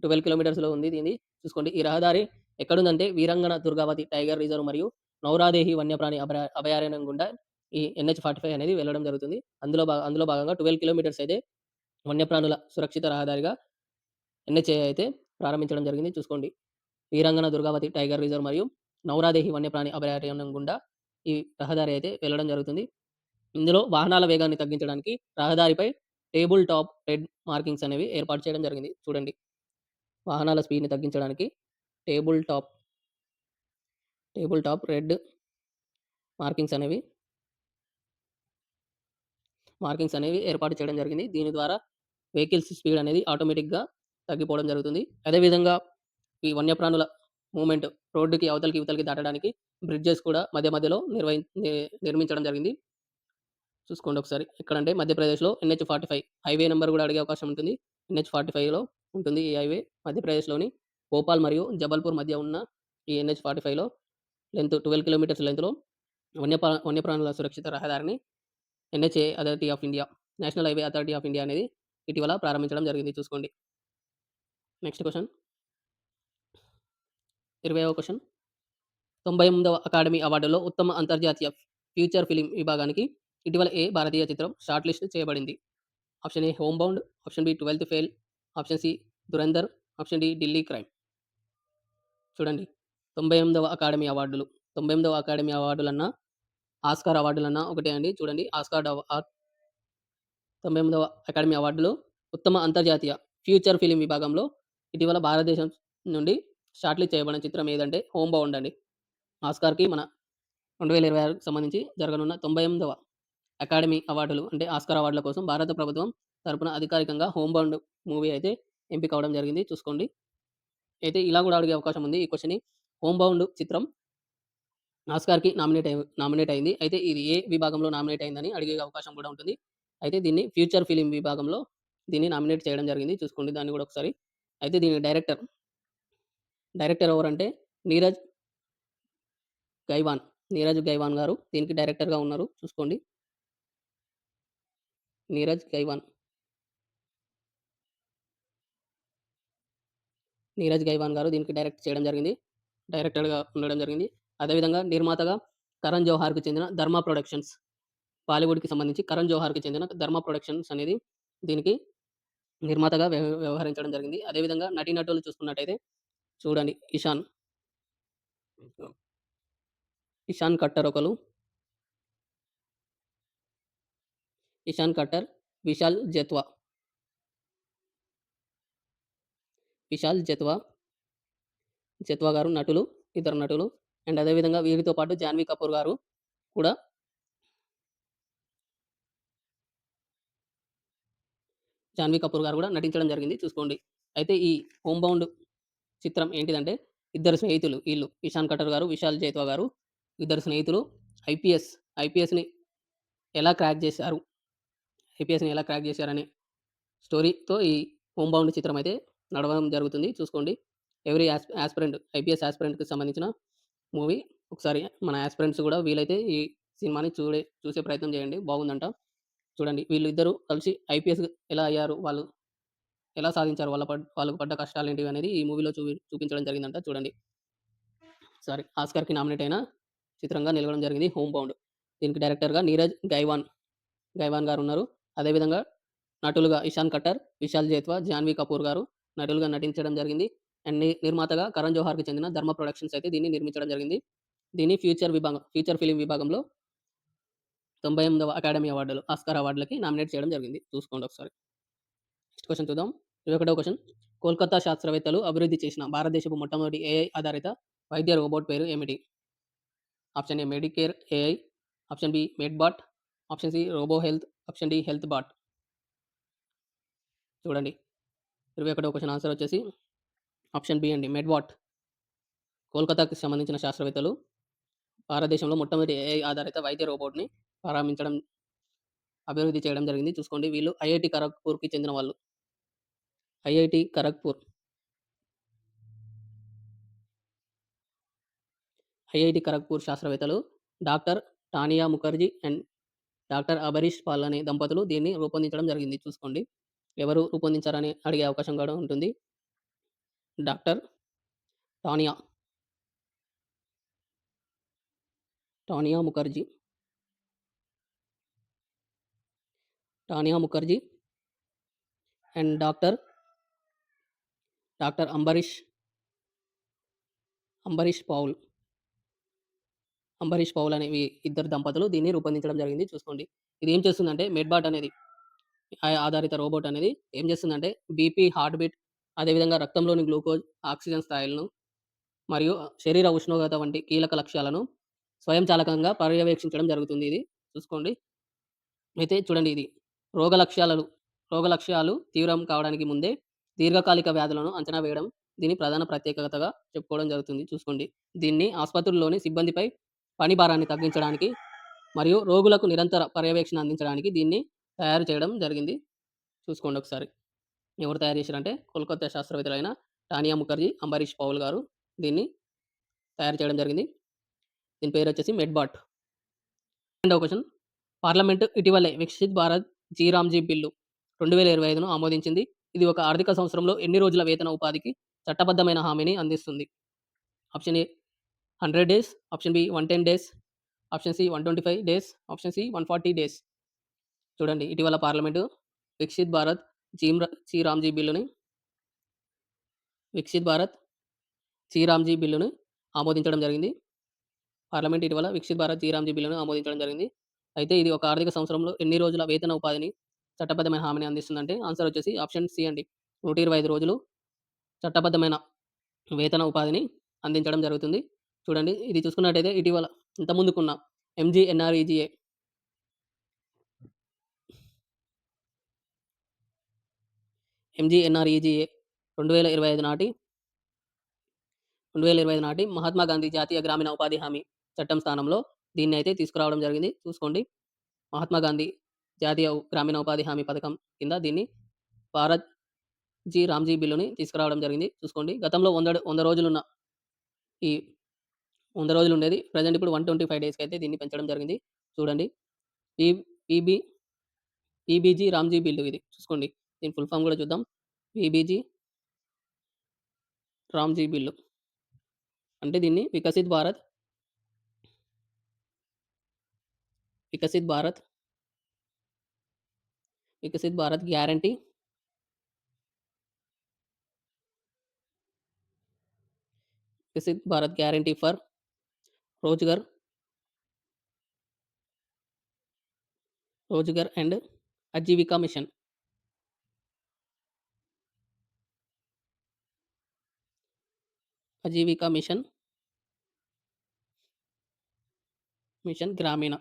12 కిలోమీటర్స్‌లో ఉంది దీనిది. చూసుకోండి. ఈ రహదారి ఎక్కడుందంటే వీరంగన దుర్గావతి టైగర్ రిజర్వ్ మరియు నౌరాదేహి వన్యప్రాణి అభయారణ్యం గుండా ఈ NH-45 అనేది వెళ్ళడం జరుగుతుంది. అందులో భాగంగా 12 కిలోమీటర్స్ అయితే వన్యప్రాణుల సురక్షిత రహదారిగా NHAI అయితే ప్రారంభించడం జరిగింది చూసుకోండి. వీరంగన దుర్గావతి టైగర్ రిజర్వ్ మరియు నౌరాదేహి వన్యప్రాణి అభయారణ్యం గుండా ఈ రహదారి అయితే వెళ్ళడం జరుగుతుంది. ఇందులో వాహనాల వేగాన్ని తగ్గించడానికి రహదారిపై టేబుల్ టాప్ రెడ్ మార్కింగ్స్ అనేవి ఏర్పాటు చేయడం జరిగింది. చూడండి. వాహనాల స్పీడ్‌ని తగ్గించడానికి table top table top red markings అనేవి ఏర్పాటు చేయడం జరిగింది. దీని ద్వారా వెహికల్స్ స్పీడ్ అనేది ఆటోమేటిక్‌గా తగ్గిపోవడం జరుగుతుంది. అదేవిధంగా ఈ వన్యప్రాణుల మూవ్‌మెంట్ రోడ్డుకి అవతలకి, ఇవతలకి దాటడానికి బ్రిడ్జెస్ కూడా మధ్య మధ్యలో నిర్మించడం జరిగింది. చూసుకోండి ఒకసారి. ఎక్కడంటే మధ్యప్రదేశ్‌లో NH-45 హైవే నంబర్ కూడా అడిగే అవకాశం ఉంటుంది. NH-45లో ఉంటుంది ఈ హైవే. మధ్యప్రదేశ్‌లోని భోపాల్ మరియు జబల్పూర్ మధ్య ఉన్న ఈ NH-45లో లెంత్ 12 కిలోమీటర్స్ లెంత్‌లో వన్యప్రాణుల సురక్షిత రహదారిని NHAI authority of India, National highway authority of India అనేది ఇటీవల ప్రారంభించడం జరిగింది చూసుకోండి. Next question. 20వ క్వెషన్. 98వ అకాడమీ అవార్డులో ఉత్తమ అంతర్జాతీయ ఫీచర్ ఫిల్మ్ విభాగానికి ఇటీవల ఏ భారతీయ చిత్రం షార్ట్ లిస్ట్ చేయబడింది? Option A 'homebound', option B 12థ్ fail, option C 'Dhurandhar', option D 'Delhi crime'. చూడండి 98వ అకాడమీ అవార్డులు. 98వ అకాడమీ అవార్డులన్నా, ఆస్కార్ అవార్డులన్నా ఒకటే అండి. చూడండి 98వ అకాడమీ అవార్డులు ఉత్తమ అంతర్జాతీయ ఫ్యూచర్ ఫిల్మ్ విభాగంలో ఇటీవల భారతదేశం నుండి షార్ట్ లిస్ట్ చేయబడిన చిత్రం ఏదంటే 'హోమ్ బౌండ్' అండి. ఆస్కార్‌కి మన 2026కి సంబంధించి జరగనున్న 98వ అకాడమీ అవార్డులు అంటే ఆస్కార్ అవార్డుల కోసం భారత ప్రభుత్వం తరపున అధికారికంగా 'హోమ్ బౌండ్' మూవీ అయితే ఎంపిక అవ్వడం జరిగింది. చూసుకోండి. అయితే ఇలా గూడా అడిగే అవకాశం ఉంది ఈ క్వెషన్‌ని. 'హోమ్ బౌండ్' చిత్రం ఆస్కార్‌కి నామినేట్ అయింది. అయితే ఇది ఏ విభాగంలో నామినేట్ అయిందని అడిగే అవకాశం కూడా ఉంటుంది. అయితే దీన్ని ఫ్యూచర్ ఫిల్మ్ విభాగంలో దీన్ని నామినేట్ చేయడం జరిగింది. చూసుకోండి దాన్ని గూడా ఒకసారి. అయితే దీని డైరెక్టర్ ఎవరంటే నీరజ్ గైవాన్. నీరజ్ గైవాన్ గారు దీనికి డైరెక్టర్‌గా ఉన్నారు. చూసుకోండి. నీరజ్ గైవాన్. నీరజ్ గైవాన్ గారు దీనికి డైరెక్ట్ చేయడం జరిగింది. డైరెక్టర్‌గా ఉండడం జరిగింది. అదేవిధంగా నిర్మాతగా కరణ్ జోహార్‌కి చెందిన ధర్మ ప్రొడక్షన్స్. బాలీవుడ్‌కి సంబంధించి కరణ్ జోహార్‌కి చెందిన ధర్మ ప్రొడక్షన్స్ అనేది దీనికి నిర్మాతగా వ్యవహరించడం జరిగింది. అదేవిధంగా నటీనటులు చూసుకున్నట్టయితే చూడండి ఇషాన్ కట్టర్ ఒకలు, ఇషాన్ కట్టర్, విశాల్ జత్వా, విశాల్ జత్వా గారు నటులు, ఇద్దరు నటులు. అండ్ అదేవిధంగా వీరితో పాటు జాన్వీ కపూర్ గారు కూడా నటించడం జరిగింది. చూసుకోండి. అయితే ఈ 'హోమ్ బౌండ్' చిత్రం ఏంటిదంటే ఇద్దరు స్నేహితులు ఈళ్ళు ఇషాన్ కట్టర్ గారు, విశాల్ జైత్వా గారు ఇద్దరు స్నేహితులు ఐపీఎస్, ఐపీఎస్‌ని ఎలా క్రాక్ చేశారు? ఐపీఎస్‌ని ఎలా క్రాక్ చేశారనే స్టోరీతో ఈ 'హోమ్ బౌండ్' చిత్రం అయితే నడవడం జరుగుతుంది. చూసుకోండి. ఎవరీ యాస్పిరెంట్ ఐపీఎస్ యాస్పిరెంట్‌కి సంబంధించిన మూవీ. ఒకసారి మన యాస్పిరెంట్స్ కూడా వీలైతే ఈ సినిమాని చూసే ప్రయత్నం చేయండి. బాగుందంట. చూడండి వీళ్ళిద్దరూ కలిసి ఐపీఎస్ ఎలా అయ్యారు? వాళ్ళు ఎలా సాధించారు? వాళ్ళకు పడ్డ కష్టాలేంటివి అనేది ఈ మూవీలో చూపించడం జరిగిందంట. చూడండి. ఆస్కార్‌కి నామినేట్ అయిన చిత్రంగా నిలవడం జరిగింది 'హోమ్ బౌండ్'. దీనికి డైరెక్టర్‌గా నీరజ్ గైవాన్ గారున్నారు. అదేవిధంగా నటులుగా ఇషాన్ కట్టర్, విశాల్ జైత్వా, జాన్వీ కపూర్ గారు నటులుగా నటించడం జరిగింది. అండ్ నిర్మాతగా కరణ్ జోహార్‌కి చెందిన ధర్మ ప్రొడక్షన్స్ అయితే దీన్ని నిర్మించడం జరిగింది. దీన్ని ఫ్యూచర్ ఫిల్మ్ విభాగంలో 98వ అకాడమీ అవార్డులు, ఆస్కార్ అవార్డులకి నామినేట్ చేయడం జరిగింది. చూసుకోండి ఒకసారి. నెక్స్ట్ క్వెషన్ చూద్దాం. 21వ క్వెషన్. కోల్‌కతా శాస్త్రవేత్తలు అభివృద్ధి చేసిన భారతదేశపు మొట్టమొదటి ఏఐ ఆధారిత వైద్య రోబోట్ పేరు ఏమిటి? Option A Medicare AI, option B MedBot, option C robo health, option D health bot. చూడండి. 21వ క్వెషన్ ఆన్సర్ వచ్చేసి ఆప్షన్ బి అండి మెడ్‌బాట్. కోల్‌కతాకి సంబంధించిన శాస్త్రవేత్తలు భారతదేశంలో మొట్టమొదటి ఏఐ ఆధారిత వైద్య రోబోట్‌ని ప్రారంభించడం, అభివృద్ధి చేయడం జరిగింది. చూసుకోండి వీళ్ళు ఐఐటీ ఖరగ్‌పూర్‌కి చెందిన వాళ్ళు. ఐఐటీ ఖరగ్‌పూర్. ఐఐటీ ఖరగ్‌పూర్ శాస్త్రవేత్తలు doctor Tania Mukherjee and doctor Abarish Pal అనే దంపతులు దీన్ని రూపొందించడం జరిగింది. చూసుకోండి. ఎవరు రూపొందించారని అడిగే అవకాశం కూడా ఉంటుంది. Doctor Tania, Tania Mukherjee, and doctor Ambarish Paul అనేవి ఇద్దరు దంపతులు దీన్ని రూపొందించడం జరిగింది. చూసుకోండి. ఇది ఏం చేస్తుందంటే మెడ్‌బాట్ అనేది ఆధారిత రోబోట్ అనేది ఏం చేస్తుందంటే బీపీ, హార్ట్ బీట్ అదేవిధంగా రక్తంలోని గ్లూకోజ్, ఆక్సిజన్ స్థాయిలను మరియు శరీర ఉష్ణోగ్రత వంటి కీలక లక్ష్యాలను స్వయంచాలకంగా పర్యవేక్షించడం జరుగుతుంది ఇది. చూసుకోండి. అయితే చూడండి ఇది రోగ లక్ష్యాలు తీవ్రం కావడానికి ముందే దీర్ఘకాలిక వ్యాధులను అంచనా వేయడం దీని ప్రధాన ప్రత్యేకతగా చెప్పుకోవడం జరుగుతుంది. చూసుకోండి. దీన్ని ఆసుపత్రుల్లోని సిబ్బందిపై పని భారాన్ని తగ్గించడానికి మరియు రోగులకు నిరంతర పర్యవేక్షణ అందించడానికి దీన్ని తయారు చేయడం జరిగింది. చూసుకోండి ఒకసారి. ఎవరు తయారు చేశారంటే కోల్‌కతా శాస్త్రవేత్తలైన టానియా ముఖర్జీ, అంబరీష్ పౌల్ గారు దీన్ని తయారు చేయడం జరిగింది. దీని పేరొచ్చేసి మెడ్‌బాట్. రెండవ క్వెషన్. పార్లమెంటు ఇటీవలే వికసిత్ భారత్ జీ-రామ్జీ బిల్లు 2025ను ఆమోదించింది. ఇది ఒక ఆర్థిక సంవత్సరంలో ఎన్ని రోజుల వేతన ఉపాధికి చట్టబద్ధమైన హామీని అందిస్తుంది? Option A 100 days, option B 110 days, option C 125 days, option C 140 days. చూడండి ఇటీవల పార్లమెంటు వికసిత్ భారత్ జీ-రామ్జీ బిల్లుని వికసిత్ భారత్ జీ-రామ్జీ బిల్లును ఆమోదించడం జరిగింది. పార్లమెంట్ ఇటీవల వికసిత్ భారత్ జీ-రామ్జీ బిల్లును ఆమోదించడం జరిగింది. అయితే ఇది ఒక ఆర్థిక సంవత్సరంలో ఎన్ని రోజుల వేతన ఉపాధిని చట్టబద్ధమైన హామీని అందిస్తుందంటే ఆన్సర్ వచ్చేసి ఆప్షన్ సి అండి. 125 రోజులు చట్టబద్ధమైన వేతన ఉపాధిని అందించడం జరుగుతుంది. చూడండి ఇది చూసుకున్నట్టయితే ఇటీవల ఇంతకుముందుకున్న ఎంజీఎన్ఆర్‌ఈజీఏ 2025 నాటి 2025 నాటి మహాత్మా గాంధీ జాతీయ గ్రామీణ ఉపాధి హామీ చట్టం స్థానంలో దీన్నయితే తీసుకురావడం జరిగింది. చూసుకోండి. మహాత్మా గాంధీ జాతీయ గ్రామీణ ఉపాధి హామీ పథకం కింద దీన్ని భారత్ రామ్‌జీ బిల్లుని తీసుకురావడం జరిగింది. చూసుకోండి. గతంలో 100 రోజులున్న ఈ 100 రోజులుండేది. ప్రెజెంట్ ఇప్పుడు 125 డేస్‌కైతే దీన్ని పెంచడం జరిగింది. చూడండి. P PB PBG RAM G bill ఇది. చూసుకోండి. దీని ఫుల్ ఫార్మ్ గూడా చూద్దాం. PBG RAM G bill. అంటే దీన్ని Viksit Bharat Viksit Bharat guarantee for Rozgar and Ajeevika mission. Ajeevika mission Gramin.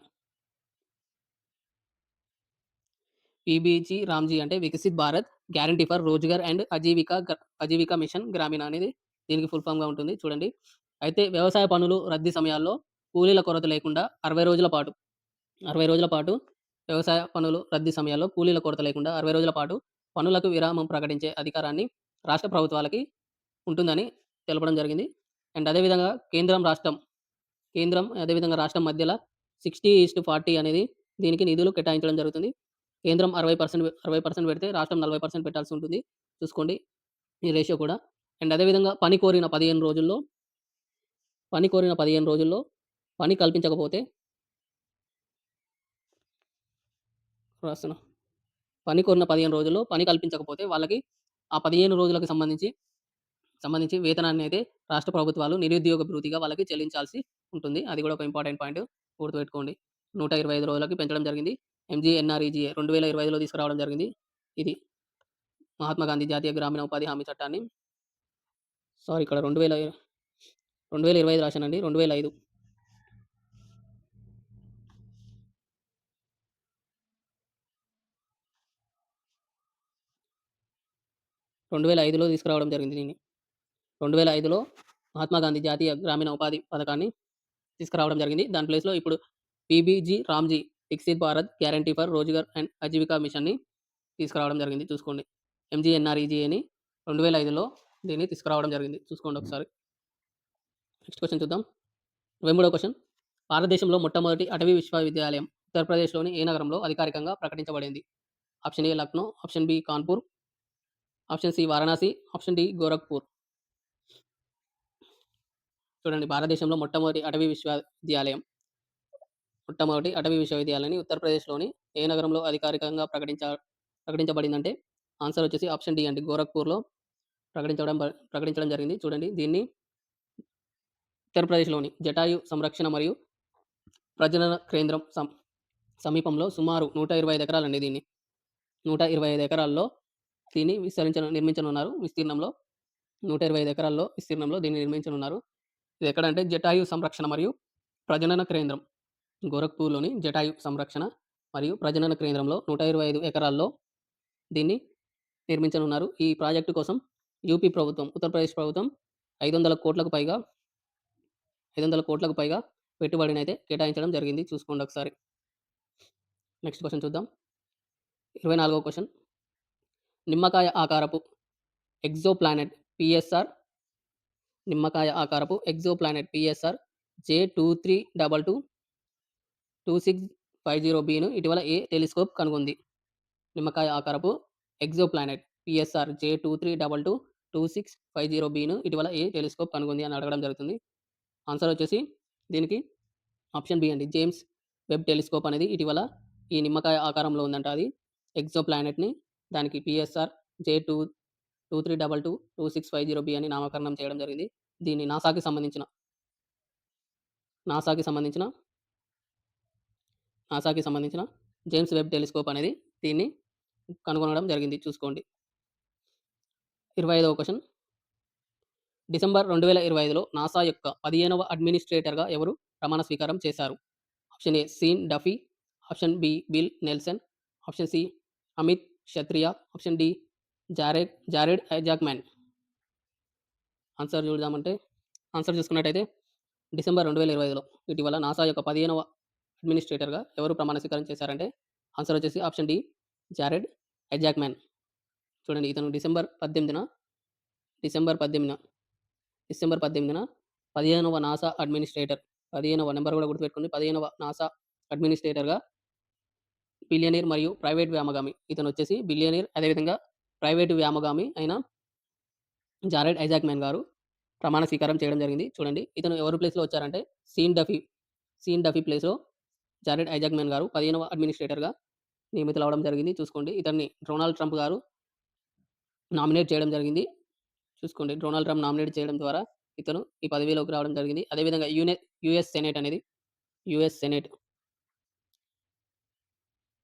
PBG RAM G అంటే Viksit Bharat guarantee for Rozgar and Ajeevika mission Gramin అనేది దీనికి ఫుల్ ఫార్మ్‌గా ఉంటుంది. చూడండి. అయితే వ్యవసాయ పనులు రద్దీ సమయాల్లో కూలీల కొరత లేకుండా 60 రోజుల పాటు వ్యవసాయ పనులు రద్దీ సమయాల్లో కూలీల కొరత లేకుండా 60 రోజుల పాటు పనులకు విరామం ప్రకటించే అధికారాన్ని రాష్ట్ర ప్రభుత్వాలకి ఉంటుందని తెలపడం జరిగింది. అండ్ అదేవిధంగా అదేవిధంగా రాష్ట్రం మధ్యల 60:40 అనేది దీనికి నిధులు కేటాయించడం జరుగుతుంది. కేంద్రం 60% పెడితే రాష్ట్రం 40% పెట్టాల్సి ఉంటుంది. చూసుకోండి ఈ రేషియో కూడా. అండ్ అదేవిధంగా పని కోరిన 15 రోజుల్లో పని కల్పించకపోతే రాస్తున్నా. పని కోరిన 15 రోజుల్లో పని కల్పించకపోతే వాళ్ళకి ఆ 15 రోజులకు సంబంధించి వేతనాన్నయితే రాష్ట్ర ప్రభుత్వాలు నిరుద్యోగ భృతిగా వాళ్ళకి చెల్లించాల్సి ఉంటుంది. అది కూడా ఒక ఇంపార్టెంట్ పాయింట్ గుర్తుపెట్టుకోండి. 125 రోజులకి పెంచడం జరిగింది. ఎంజీఎన్ఆర్‌ఈజీఏ 2025లో తీసుకురావడం జరిగింది. ఇది మహాత్మా గాంధీ జాతీయ గ్రామీణ ఉపాధి హామీ చట్టాన్ని. సారీ ఇక్కడ 2025 రాశానండి. 2005. 2005లో తీసుకురావడం జరిగింది దీన్ని. 2005లో మహాత్మా గాంధీ జాతీయ గ్రామీణ ఉపాధి పథకాన్ని తీసుకురావడం జరిగింది. దాని ప్లేస్‌లో ఇప్పుడు PBG Ramji Viksit Bharat guarantee for Rozgar and Aajeevika మిషన్‌ని తీసుకురావడం జరిగింది. చూసుకోండి. ఎంజీఎన్ఆర్‌ఈజీఏని 2005లో దీన్ని తీసుకురావడం జరిగింది. చూసుకోండి ఒకసారి. నెక్స్ట్ క్వెషన్ చూద్దాం. 23వ క్వెషన్. భారతదేశంలో మొట్టమొదటి అటవీ విశ్వవిద్యాలయం ఉత్తరప్రదేశ్‌లోని ఏ నగరంలో అధికారికంగా ప్రకటించబడింది? Option A Lucknow, option B Kanpur, option C Varanasi, option D Gorakhpur. చూడండి భారతదేశంలో మొట్టమొదటి అటవీ విశ్వవిద్యాలయాన్ని ఉత్తరప్రదేశ్‌లోని ఏ నగరంలో అధికారికంగా ప్రకటించబడిందంటే ఆన్సర్ వచ్చేసి ఆప్షన్ డి అండి. గోరఖ్పూర్‌లో ప్రకటించడం జరిగింది. చూడండి దీన్ని ఉత్తరప్రదేశ్‌లోని జటాయు సంరక్షణ మరియు ప్రజనన కేంద్రం సమీపంలో సుమారు 125 ఎకరాలండి దీన్ని. 125 ఎకరాల్లో దీన్ని నిర్మించనున్నారు. విస్తీర్ణంలో 125 ఎకరాల్లో విస్తీర్ణంలో దీన్ని నిర్మించనున్నారు. ఇది ఎక్కడంటే జటాయు సంరక్షణ మరియు ప్రజనన కేంద్రం. గోరఖ్పూర్‌లోని జటాయు సంరక్షణ మరియు ప్రజనన కేంద్రంలో 125 ఎకరాల్లో దీన్ని నిర్మించనున్నారు. ఈ ప్రాజెక్టు కోసం ఉత్తరప్రదేశ్ ప్రభుత్వం 500 కోట్లకు పైగా పెట్టుబడినైతే కేటాయించడం జరిగింది. చూసుకోండి ఒకసారి. నెక్స్ట్ క్వెషన్ చూద్దాం. 24వ క్వెషన్. నిమ్మకాయ ఆకారపు ఎక్సోప్లానెట్ పిఎస్ఆర్ J23222650bను ఇటీవల ఏ టెలిస్కోప్ కనుగొంది? నిమ్మకాయ ఆకారపు ఎక్సోప్లానెట్ పిఎస్ఆర్ J23222650bను ఇటీవల ఏ టెలిస్కోప్ కనుగొంది అని అడగడం జరుగుతుంది. ఆన్సర్ వచ్చేసి దీనికి ఆప్షన్ బి అండి. జేమ్స్ వెబ్ టెలిస్కోప్ అనేది ఇటీవల ఈ నిమ్మకాయ ఆకారంలో ఉందంట అది. ఎక్సోప్లానెట్‌ని దానికి పిఎస్ఆర్ J23222650b అని నామకరణం చేయడం జరిగింది. దీన్ని నాసాకి సంబంధించిన జేమ్స్ వెబ్ టెలిస్కోప్ అనేది దీన్ని కనుగొనడం జరిగింది. చూసుకోండి. 25వ క్వెషన్. డిసెంబర్ 2025లో నాసా యొక్క 15వ అడ్మినిస్ట్రేటర్‌గా ఎవరు ప్రమాణ స్వీకారం చేశారు? Option A Sean Duffy, option B Bill Nelson, option C Amit Kshatriya, option D Jared Isaacman. Answer చూద్దామంటే ఆన్సర్ చూసుకున్నట్టయితే డిసెంబర్ 2025లో ఇటీవల నాసా యొక్క 15వ అడ్మినిస్ట్రేటర్‌గా ఎవరు ప్రమాణ స్వీకారం చేశారంటే ఆన్సర్ వచ్చేసి ఆప్షన్ డి జారెడ్ ఐజాక్‌మ్యాన్. చూడండి ఇతను డిసెంబర్ 18న డిసెంబర్ 18న 15వ నాసా అడ్మినిస్ట్రేటర్ 15వ నంబర్ కూడా గుర్తుపెట్టుకోండి. 15వ నాసా అడ్మినిస్ట్రేటర్‌గా బిలియనీర్ మరియు ప్రైవేట్ వ్యోమగామి. ఇతనొచ్చేసి బిలియనీర్ అదేవిధంగా ప్రైవేట్ వ్యోమగామి అయిన జారెడ్ ఐజాక్‌మ్యాన్ గారు ప్రమాణ స్వీకారం చేయడం జరిగింది. చూడండి ఇతను ఎవరి ప్లేస్‌లో వచ్చారంటే సీన్ డఫీ, సీన్ డఫీ ప్లేస్‌లో జారెడ్ ఐజాక్‌మ్యాన్ గారు 15వ అడ్మినిస్ట్రేటర్‌గా నియమితులవ్వడం జరిగింది. చూసుకోండి ఇతన్ని డొనాల్డ్ ట్రంప్ గారు నామినేట్ చేయడం జరిగింది. చూసుకోండి డొనాల్డ్ ట్రంప్ నామినేట్ చేయడం ద్వారా ఇతను ఈ పదవిలోకి రావడం జరిగింది. అదేవిధంగా యూఎస్ సెనేట్ అనేది యూఎస్ సెనేట్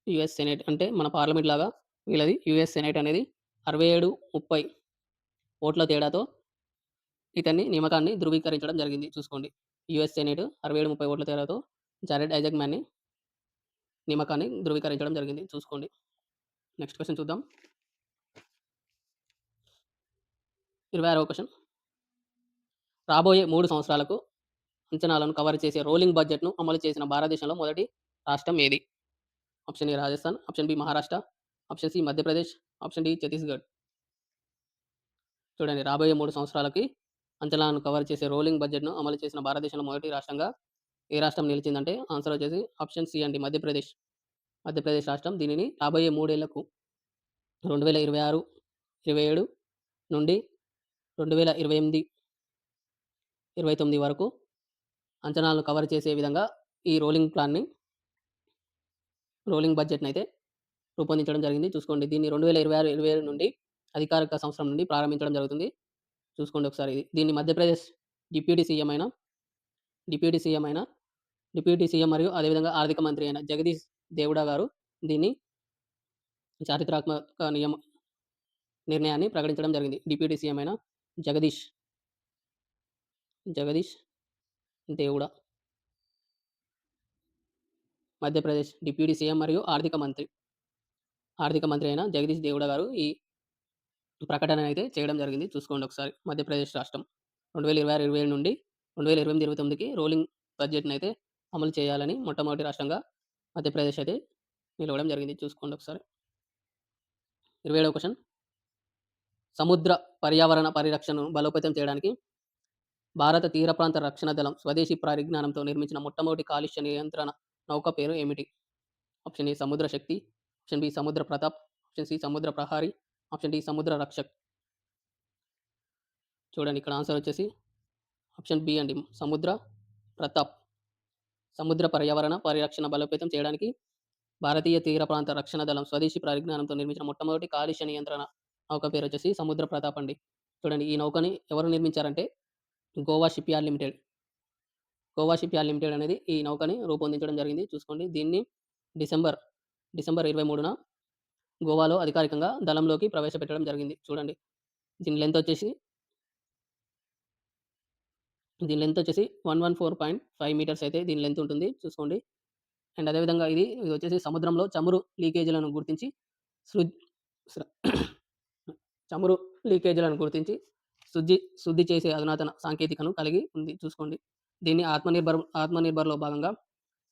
యూఎస్ సెనేట్ అంటే మన పార్లమెంట్ లాగా వీళ్ళది యూఎస్ సెనేట్ అనేది 67-30 ఓట్ల తేడాతో ఇతన్ని నియామకాన్ని ధృవీకరించడం జరిగింది. చూసుకోండి. యూఎస్ సెనేట్ 67-30 ఓట్ల తేడాతో జారెడ్ ఐజాక్‌మ్యాన్‌ని నియామకాన్ని ధృవీకరించడం జరిగింది. చూసుకోండి. నెక్స్ట్ క్వెషన్ చూద్దాం. 26వ క్వెషన్. రాబోయే 3 సంవత్సరాలకు అంచనాలను కవర్ చేసే రోలింగ్ బడ్జెట్‌ను అమలు చేసిన భారతదేశంలో మొదటి రాష్ట్రం ఏది? Option A Rajasthan, option B Maharashtra, option C Madhya Pradesh, option D Chhattisgarh. చూడండి రాబోయే 3 సంవత్సరాలకి అంచనాలను కవర్ చేసే రోలింగ్ బడ్జెట్‌ను అమలు చేసిన భారతదేశంలో మొదటి రాష్ట్రంగా ఏ రాష్ట్రం నిలిచిందంటే ఆన్సర్ వచ్చేసి ఆప్షన్ సి అండి మధ్యప్రదేశ్. మధ్యప్రదేశ్ రాష్ట్రం దీనిని రాబోయే 3 ఏళ్లకు 2026, 27 నుండి 2028, 29 వరకు అంచనాలను కవర్ చేసే విధంగా ఈ రోలింగ్ బడ్జెట్‌నయితే రూపొందించడం జరిగింది. చూసుకోండి. దీన్ని 2026, 27 నుండి అధికారిక సంవత్సరం నుండి ప్రారంభించడం జరుగుతుంది. చూసుకోండి ఒకసారి ఇది. దీన్ని మధ్యప్రదేశ్ డిప్యూటీ సీఎం అయిన డిప్యూటీ సీఎం అయిన డిప్యూటీ సీఎం మరియు అదేవిధంగా ఆర్థిక మంత్రి అయిన జగదీష్ దేవడా గారు దీన్ని చారిత్రాత్మక నిర్ణయాన్ని ప్రకటించడం జరిగింది. డిప్యూటీ సీఎం అయిన జగదీష్ జగదీష్ దేవడా. మధ్యప్రదేశ్ డిప్యూటీ సీఎం మరియు ఆర్థిక మంత్రి అయిన జగదీష్ దేవడా గారు ఈ ప్రకటన అయితే చేయడం జరిగింది. చూసుకోండి ఒకసారి. మధ్యప్రదేశ్ రాష్ట్రం 2026, 27 నుండి 2028, 29కి రోలింగ్ బడ్జెట్‌నయితే అమలు చేయాలని మొట్టమొదటి రాష్ట్రంగా మధ్యప్రదేశ్ అయితే నిలవడం జరిగింది. చూసుకోండి ఒకసారి. 27వ క్వెషన్. సముద్ర పర్యావరణ పరిరక్షణను బలోపేతం చేయడానికి భారత తీర ప్రాంత రక్షణ దళం స్వదేశీ పరిజ్ఞానంతో నిర్మించిన మొట్టమొదటి కాలుష్య నియంత్రణ నౌక పేరు ఏమిటి? ఆప్షన్ ఏ సముద్ర శక్తి, ఆప్షన్ బి సముద్ర ప్రతాప్, ఆప్షన్ సి సముద్ర ప్రహారీ, ఆప్షన్ డి సముద్ర రక్షక్. చూడండి ఇక్కడ ఆన్సర్ వచ్చేసి ఆప్షన్ బి అండి సముద్ర ప్రతాప్. సముద్ర పర్యావరణ పరిరక్షణ బలోపేతం చేయడానికి భారతీయ తీర ప్రాంత రక్షణ దళం స్వదేశీ పరిజ్ఞానంతో నిర్మించిన మొట్టమొదటి కాలుష్య నియంత్రణ నౌక పేరు వచ్చేసి సముద్ర ప్రతాప్ అండి. చూడండి ఈ నౌకని ఎవరు నిర్మించారంటే Goa shipyard limited. Goa shipyard limited అనేది ఈ నౌకని రూపొందించడం జరిగింది. చూసుకోండి దీన్ని డిసెంబర్ 23న గోవాలో అధికారికంగా దళంలోకి ప్రవేశపెట్టడం జరిగింది. చూడండి దీని లెంత్ వచ్చేసి 114.5 మీటర్స్ అయితే దీని లెంత్ ఉంటుంది. చూసుకోండి. అండ్ అదేవిధంగా ఇది వచ్చేసి సముద్రంలో చమురు లీకేజీలను గుర్తించి సృ స్ర చమురు లీకేజీలను గుర్తించి శుద్ధి చేసే అధునాతన సాంకేతికను కలిగి ఉంది. చూసుకోండి. దీన్ని ఆత్మనిర్భర్‌లో భాగంగా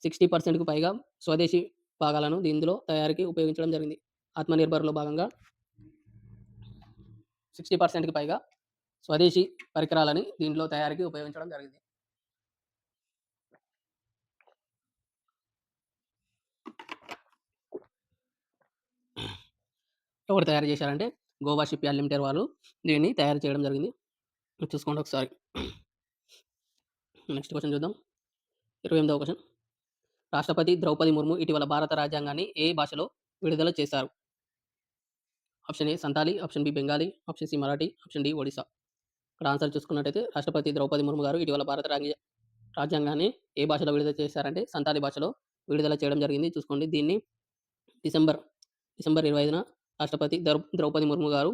60%కు పైగా స్వదేశీ భాగాలను ఇందులో తయారీకి ఉపయోగించడం జరిగింది. ఆత్మనిర్భర్‌లో భాగంగా 60%కి పైగా స్వదేశీ పరికరాలని దీంట్లో తయారీకి ఉపయోగించడం జరిగింది. ఎవరు తయారు చేశారంటే గోవా షిప్యార్డ్ లిమిటెడ్ వాళ్ళు దీన్ని తయారు చేయడం జరిగింది. చూసుకోండి ఒకసారి. నెక్స్ట్ క్వెషన్ చూద్దాం. 28వ క్వెషన్. రాష్ట్రపతి ద్రౌపది ముర్ము ఇటీవల భారత రాజ్యాంగాన్ని ఏ భాషలో విడుదల చేశారు? Option A Santali, option B Bengali, option C Marathi, option D Odisha. ఇక్కడ ఆన్సర్ చూసుకున్నట్టయితే రాష్ట్రపతి ద్రౌపది ముర్ము గారు ఇటీవల భారత రాజ్యాంగాన్ని ఏ భాషలో విడుదల చేశారంటే సంతాలి భాషలో విడుదల చేయడం జరిగింది. చూసుకోండి దీన్ని డిసెంబర్ 25న రాష్ట్రపతి ద్రౌపది ముర్ము గారు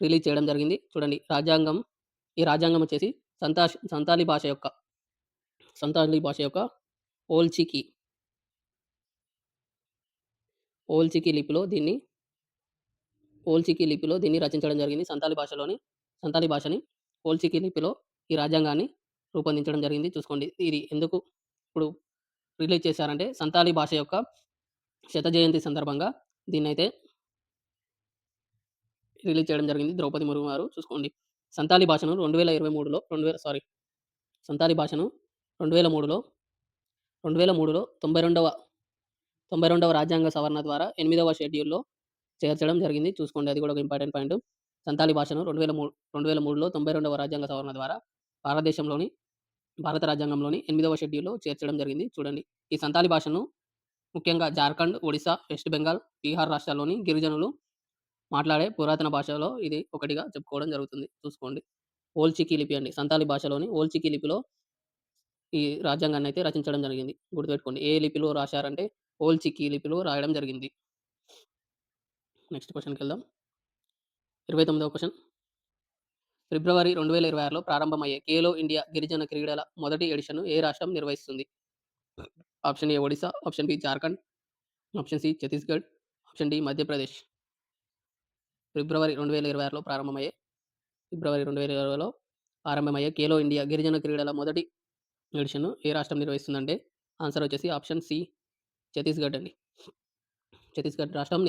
రిలీజ్ చేయడం జరిగింది. చూడండి ఈ రాజ్యాంగం వచ్చేసి సంతాలి భాష యొక్క సంతాలి భాష యొక్క ఓల్‌చికి, ఓల్‌చికి లిపిలో దీన్ని రచించడం జరిగింది. సంతాలి భాషని ఓల్‌చికి లిపిలో ఈ రాజ్యాంగాన్ని రూపొందించడం జరిగింది. చూసుకోండి. ఇది ఎందుకు ఇప్పుడు రిలీజ్ చేశారంటే సంతాలి భాష యొక్క శత జయంతి సందర్భంగా దీన్నైతే రిలీజ్ చేయడం జరిగింది ద్రౌపది ముర్ము గారు. చూసుకోండి. సంతాలి భాషను 2023లో 2000 సారీ సంతాలి భాషను 2003లో 2003లో 92వ రాజ్యాంగ సవరణ ద్వారా 8వ షెడ్యూల్‌లో చేర్చడం జరిగింది. చూసుకోండి. అది కూడా ఒక ఇంపార్టెంట్ పాయింట్. సంతాలి భాషను 2003లో 92వ రాజ్యాంగ సవరణ ద్వారా భారతదేశంలోని భారత రాజ్యాంగంలోని 8వ షెడ్యూల్‌లో చేర్చడం జరిగింది. చూడండి. ఈ సంతాలి భాషను ముఖ్యంగా జార్ఖండ్, ఒడిస్సా, వెస్ట్ బెంగాల్, బీహార్ రాష్ట్రాల్లోని గిరిజనులు మాట్లాడే పురాతన భాషలో ఇది ఒకటిగా చెప్పుకోవడం జరుగుతుంది. చూసుకోండి. ఓల్‌చికి లిపి అండి. సంతాలి భాషలోని ఓల్‌చికి లిపిలో ఈ రాజ్యాంగాన్నయితే రచించడం జరిగింది. గుర్తుపెట్టుకోండి. ఏ లిపిలో రాశారంటే ఓల్‌చికి లిపిలో రాయడం జరిగింది. నెక్స్ట్ క్వెషన్‌కెళ్దాం. 29వ క్వెషన్. ఫిబ్రవరి 2026లో ప్రారంభమయ్యే ఖేలో ఇండియా గిరిజన క్రీడల మొదటి ఎడిషన్‌ను ఏ రాష్ట్రం నిర్వహిస్తుంది? Option A Odisha, option B Jharkhand, option C Chhattisgarh, option D Madhya Pradesh. ఫిబ్రవరి 2020లో ప్రారంభమయ్యే ఖేలో ఇండియా గిరిజన క్రీడల మొదటి ఎడిషన్‌ను ఏ రాష్ట్రం నిర్వహిస్తుందంటే ఆన్సర్ వచ్చేసి ఆప్షన్ సి ఛత్తీస్‌గఢ్ అండి. ఛత్తీస్‌గఢ్ రాష్ట్రం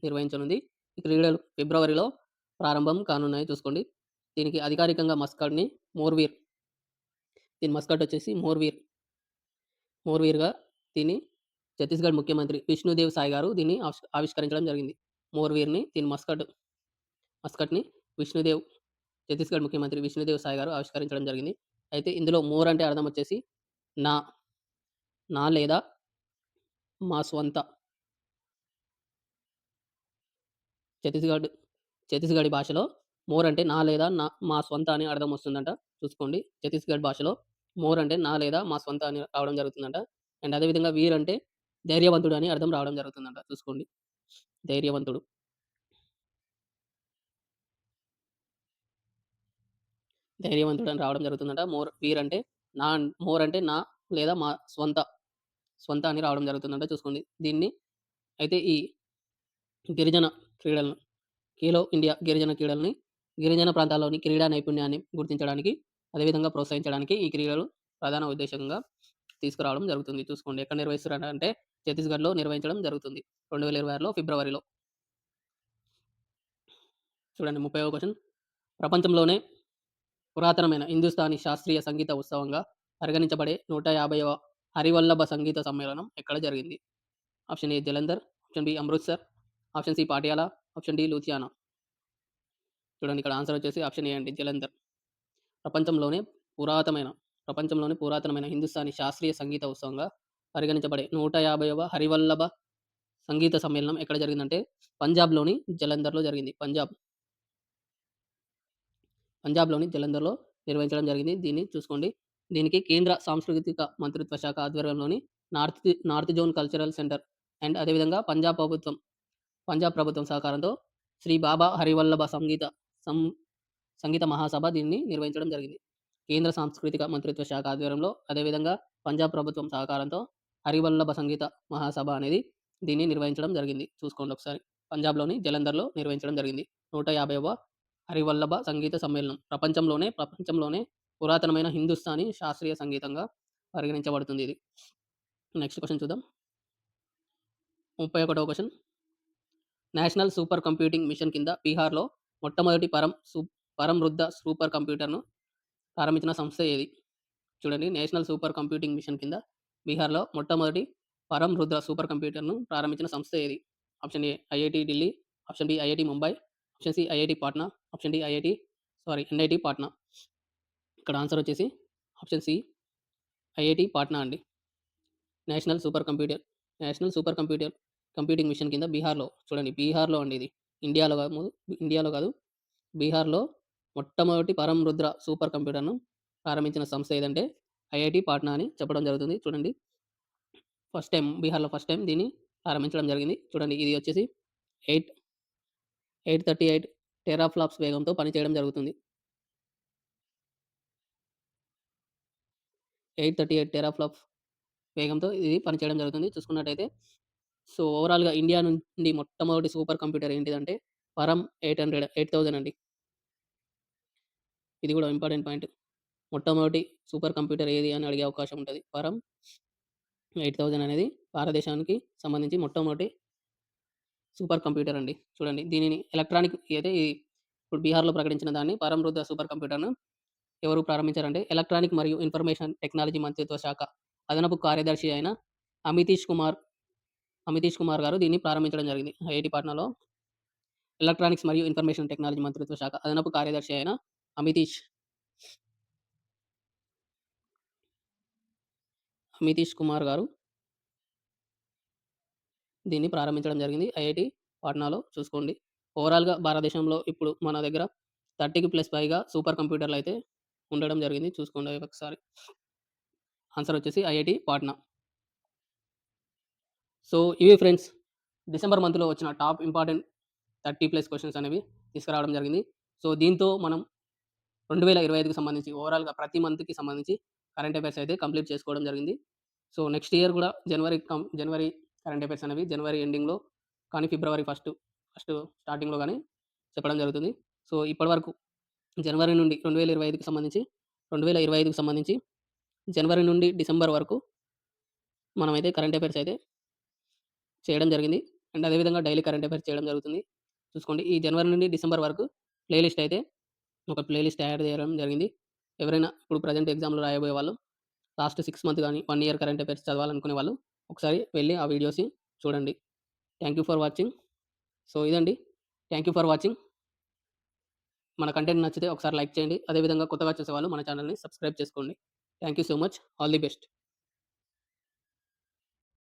నిర్వహించనుంది. ఈ క్రీడలు ఫిబ్రవరిలో ప్రారంభం కానున్నాయి చూసుకోండి. దీనికి అధికారికంగా మస్కట్‌ని మోర్వీర్. దీని మస్కట్ వచ్చేసి మోర్వీర్‌గా దీన్ని ఛత్తీస్‌గఢ్ ముఖ్యమంత్రి విష్ణుదేవ్ సాయ్ గారు దీన్ని ఆవిష్కరించడం జరిగింది. దీని మస్కట్‌ని విష్ణుదేవ్ ఛత్తీస్‌గఢ్ ముఖ్యమంత్రి విష్ణుదేవ్ సాయ్ గారు ఆవిష్కరించడం జరిగింది. అయితే ఇందులో మోర్ అంటే అర్థం వచ్చేసి నా, నా లేదా మా స్వంత. ఛత్తీస్‌గఢ్ ఛత్తీస్‌గఢీ భాషలో మోర్ అంటే నా లేదా మా స్వంత అని అర్థం వస్తుందంట. చూసుకోండి. ఛత్తీస్‌గఢ్ భాషలో మోర్ అంటే నా లేదా మా స్వంత అని రావడం జరుగుతుందంట. అండ్ అదే విధంగా వీర్ అంటే ధైర్యవంతుడు అని అర్థం రావడం జరుగుతుందంట. చూసుకోండి. ధైర్యవంతుడు. ధైర్యవంతుడు అని రావడం జరుగుతుందంట. వీర్ అంటే మోర్ అంటే నా లేదా మా స్వంత అని రావడం జరుగుతుందంట. చూసుకోండి. దీన్ని అయితే ఈ గిరిజన క్రీడలను ఖేలో ఇండియా గిరిజన క్రీడలని గిరిజన ప్రాంతాల్లోని క్రీడా నైపుణ్యాన్ని గుర్తించడానికి, అదేవిధంగా ప్రోత్సహించడానికి ఈ క్రీడలు ప్రధాన ఉద్దేశంగా తీసుకురావడం జరుగుతుంది. చూసుకోండి. ఎక్కడ నిర్వహిస్తున్నారంటే ఛత్తీస్‌గఢ్‌లో నిర్వహించడం జరుగుతుంది. 2026లో ఫిబ్రవరిలో. చూడండి 30వ క్వెషన్. ప్రపంచంలోనే పురాతనమైన హిందుస్థానీ శాస్త్రీయ సంగీత ఉత్సవంగా పరిగణించబడే 150వ హరివల్లభ సంగీత సమ్మేళనం ఎక్కడ జరిగింది? Option A Jalandhar, option B Amritsar, option C Patiala, option D Ludhiana. చూడండి ఇక్కడ ఆన్సర్ వచ్చేసి ఆప్షన్ ఏ అండి జలంధర్. ప్రపంచంలోనే పురాతనమైన హిందుస్థానీ శాస్త్రీయ సంగీత ఉత్సవంగా పరిగణించబడే 150వ హరివల్లభ సంగీత సమ్మేళనం ఎక్కడ జరిగిందంటే పంజాబ్‌లోని జలంధర్‌లో జరిగింది. పంజాబ్‌లోని జలంధర్‌లో నిర్వహించడం జరిగింది. దీన్ని చూసుకోండి. దీనికి కేంద్ర సాంస్కృతిక మంత్రిత్వ శాఖ ఆధ్వర్యంలోని north zone cultural centre and అదేవిధంగా పంజాబ్ ప్రభుత్వం సహకారంతో శ్రీ బాబా హరివల్లభ సంగీత మహాసభ దీన్ని నిర్వహించడం జరిగింది. కేంద్ర సాంస్కృతిక మంత్రిత్వ శాఖ ఆధ్వర్యంలో అదేవిధంగా పంజాబ్ ప్రభుత్వం సహకారంతో హరివల్లభ సంగీత మహాసభ అనేది దీన్ని నిర్వహించడం జరిగింది. చూసుకోండి ఒకసారి. పంజాబ్‌లోని జలంధర్‌లో నిర్వహించడం జరిగింది. 150వ హరివల్లభ సంగీత సమ్మేళనం. ప్రపంచంలోనే పురాతనమైన హిందుస్థానీ శాస్త్రీయ సంగీతంగా పరిగణించబడుతుంది ఇది. నెక్స్ట్ క్వెషన్ చూద్దాం. 31వ question. National super computing mission కింద బీహార్‌లో మొట్టమొదటి పరంవృద్ధ సూపర్ కంప్యూటర్‌ను ప్రారంభించిన సంస్థ ఏది? చూడండి. నేషనల్ సూపర్ కంప్యూటింగ్ మిషన్ కింద బీహార్‌లో మొట్టమొదటి పరంవృద్ధ సూపర్ కంప్యూటర్‌ను ప్రారంభించిన సంస్థ ఏది? Option A IIT Delhi, option B IIT Mumbai, option C IIT Patna, option D NIT Patna. ఇక్కడ ఆన్సర్ వచ్చేసి ఆప్షన్ సి ఐఐటీ పాట్నా అండి. నేషనల్ సూపర్ కంప్యూటింగ్ మిషన్ కింద బీహార్‌లో చూడండి. బీహార్‌లో అండి ఇది. ఇండియాలో కాదు. బీహార్‌లో మొట్టమొదటి పరంరుద్ర సూపర్ కంప్యూటర్‌ను ప్రారంభించిన సంస్థ ఏదంటే ఐఐటీ పాట్నా అని చెప్పడం జరుగుతుంది. చూడండి. బీహార్‌లో ఫస్ట్ టైమ్ దీన్ని ప్రారంభించడం జరిగింది. చూడండి. ఇది వచ్చేసి 838 టెరాఫ్లాప్స్ వేగంతో పనిచేయడం జరుగుతుంది. 838 టెరాఫ్లాప్స్ వేగంతో ఇది పనిచేయడం జరుగుతుంది. చూసుకున్నట్టయితే ఓవరాల్‌గా ఇండియా నుండి మొట్టమొదటి సూపర్ కంప్యూటర్ ఏంటిదంటే పరమ్ 8000 అండి. ఇది గూడా ఇంపార్టెంట్ పాయింట్. మొట్టమొదటి సూపర్ కంప్యూటర్ ఏది అని అడిగే అవకాశం ఉంటది. పరమ్ 8000 అనేది భారతదేశానికి సంబంధించి మొట్టమొదటి సూపర్ కంప్యూటర్ అండి. చూడండి దీనిని ఎలక్ట్రానిక్ అయితే ఇప్పుడు బీహార్‌లో ప్రకటించిన దాన్ని పరమ్ రుద్ర సూపర్ కంప్యూటర్‌ను ఎవరు ప్రారంభించారంటే ఎలక్ట్రానిక్ మరియు ఇన్ఫర్మేషన్ టెక్నాలజీ మంత్రిత్వ శాఖ అదనపు కార్యదర్శి అయిన అమితీష్ కుమార్ అమితీష్ కుమార్ గారు దీన్ని ప్రారంభించడం జరిగింది. ఐఐటీ పాట్నాలో ఎలక్ట్రానిక్స్ మరియు ఇన్ఫర్మేషన్ టెక్నాలజీ మంత్రిత్వ శాఖ అదనపు కార్యదర్శి అయిన అమితీష్ అమితీష్ కుమార్ గారు దీన్ని ప్రారంభించడం జరిగింది. ఐఐటీ పాట్నాలో చూసుకోండి. ఓవరాల్‌గా భారతదేశంలో ఇప్పుడు మన దగ్గర 30కి ప్లస్ పైగా సూపర్ కంప్యూటర్‌లయితే ఉండడం జరిగింది. చూసుకోండి అవి ఒకసారి. ఆన్సర్ వచ్చేసి ఐఐటీ పాట్నా. సో, ఇవి ఫ్రెండ్స్ డిసెంబర్ మంత్‌లో వచ్చిన టాప్ ఇంపార్టెంట్ 30 ప్లస్ క్వెషన్స్ అనేవి తీసుకురావడం జరిగింది. సో, దీంతో మనం 2025కి సంబంధించి ఓవరాల్‌గా ప్రతి మంత్‌కి సంబంధించి కరెంట్ అఫైర్స్ అయితే కంప్లీట్ చేసుకోవడం జరిగింది. సో, నెక్స్ట్ ఇయర్ గూడా జనవరి కరెంట్ అఫైర్స్ అనేవి జనవరి ఎండింగ్‌లో కానీ, ఫిబ్రవరి ఫస్ట్ స్టార్టింగ్‌లో గాని చెప్పడం జరుగుతుంది. సో, ఇప్పటివరకు జనవరి నుండి 2025కి సంబంధించి జనవరి నుండి డిసెంబర్ వరకు మనమైతే కరెంట్ అఫైర్స్ అయితే చేయడం జరిగింది. అండ్ అదే విధంగా డైలీ కరెంట్ అఫైర్స్ చేయడం జరుగుతుంది. చూసుకోండి. ఈ జనవరి నుండి డిసెంబర్ వరకు ప్లే లిస్ట్ తయారు చేయడం జరిగింది. ఎవరైనా ఇప్పుడు ప్రెజెంట్ ఎగ్జామ్‌లు రాయబోయే వాళ్ళు లాస్ట్ 6 మంత్ గాని, 1 ఇయర్ కరెంట్ అఫైర్స్ చదవాలనుకునే వాళ్ళు ఒకసారి వెళ్లి ఆ వీడియోస్‌ని చూడండి. Thank you for watching. So, ఇదండి. Thank you for watching. మన కంటెంట్ నచ్చితే ఒకసారి లైక్ చేయండి. అదే విధంగా కొత్తగా చూసేవాళ్ళు మన ఛానెల్‌ని సబ్స్క్రైబ్ చేసుకోండి. Thank you so much. All the best.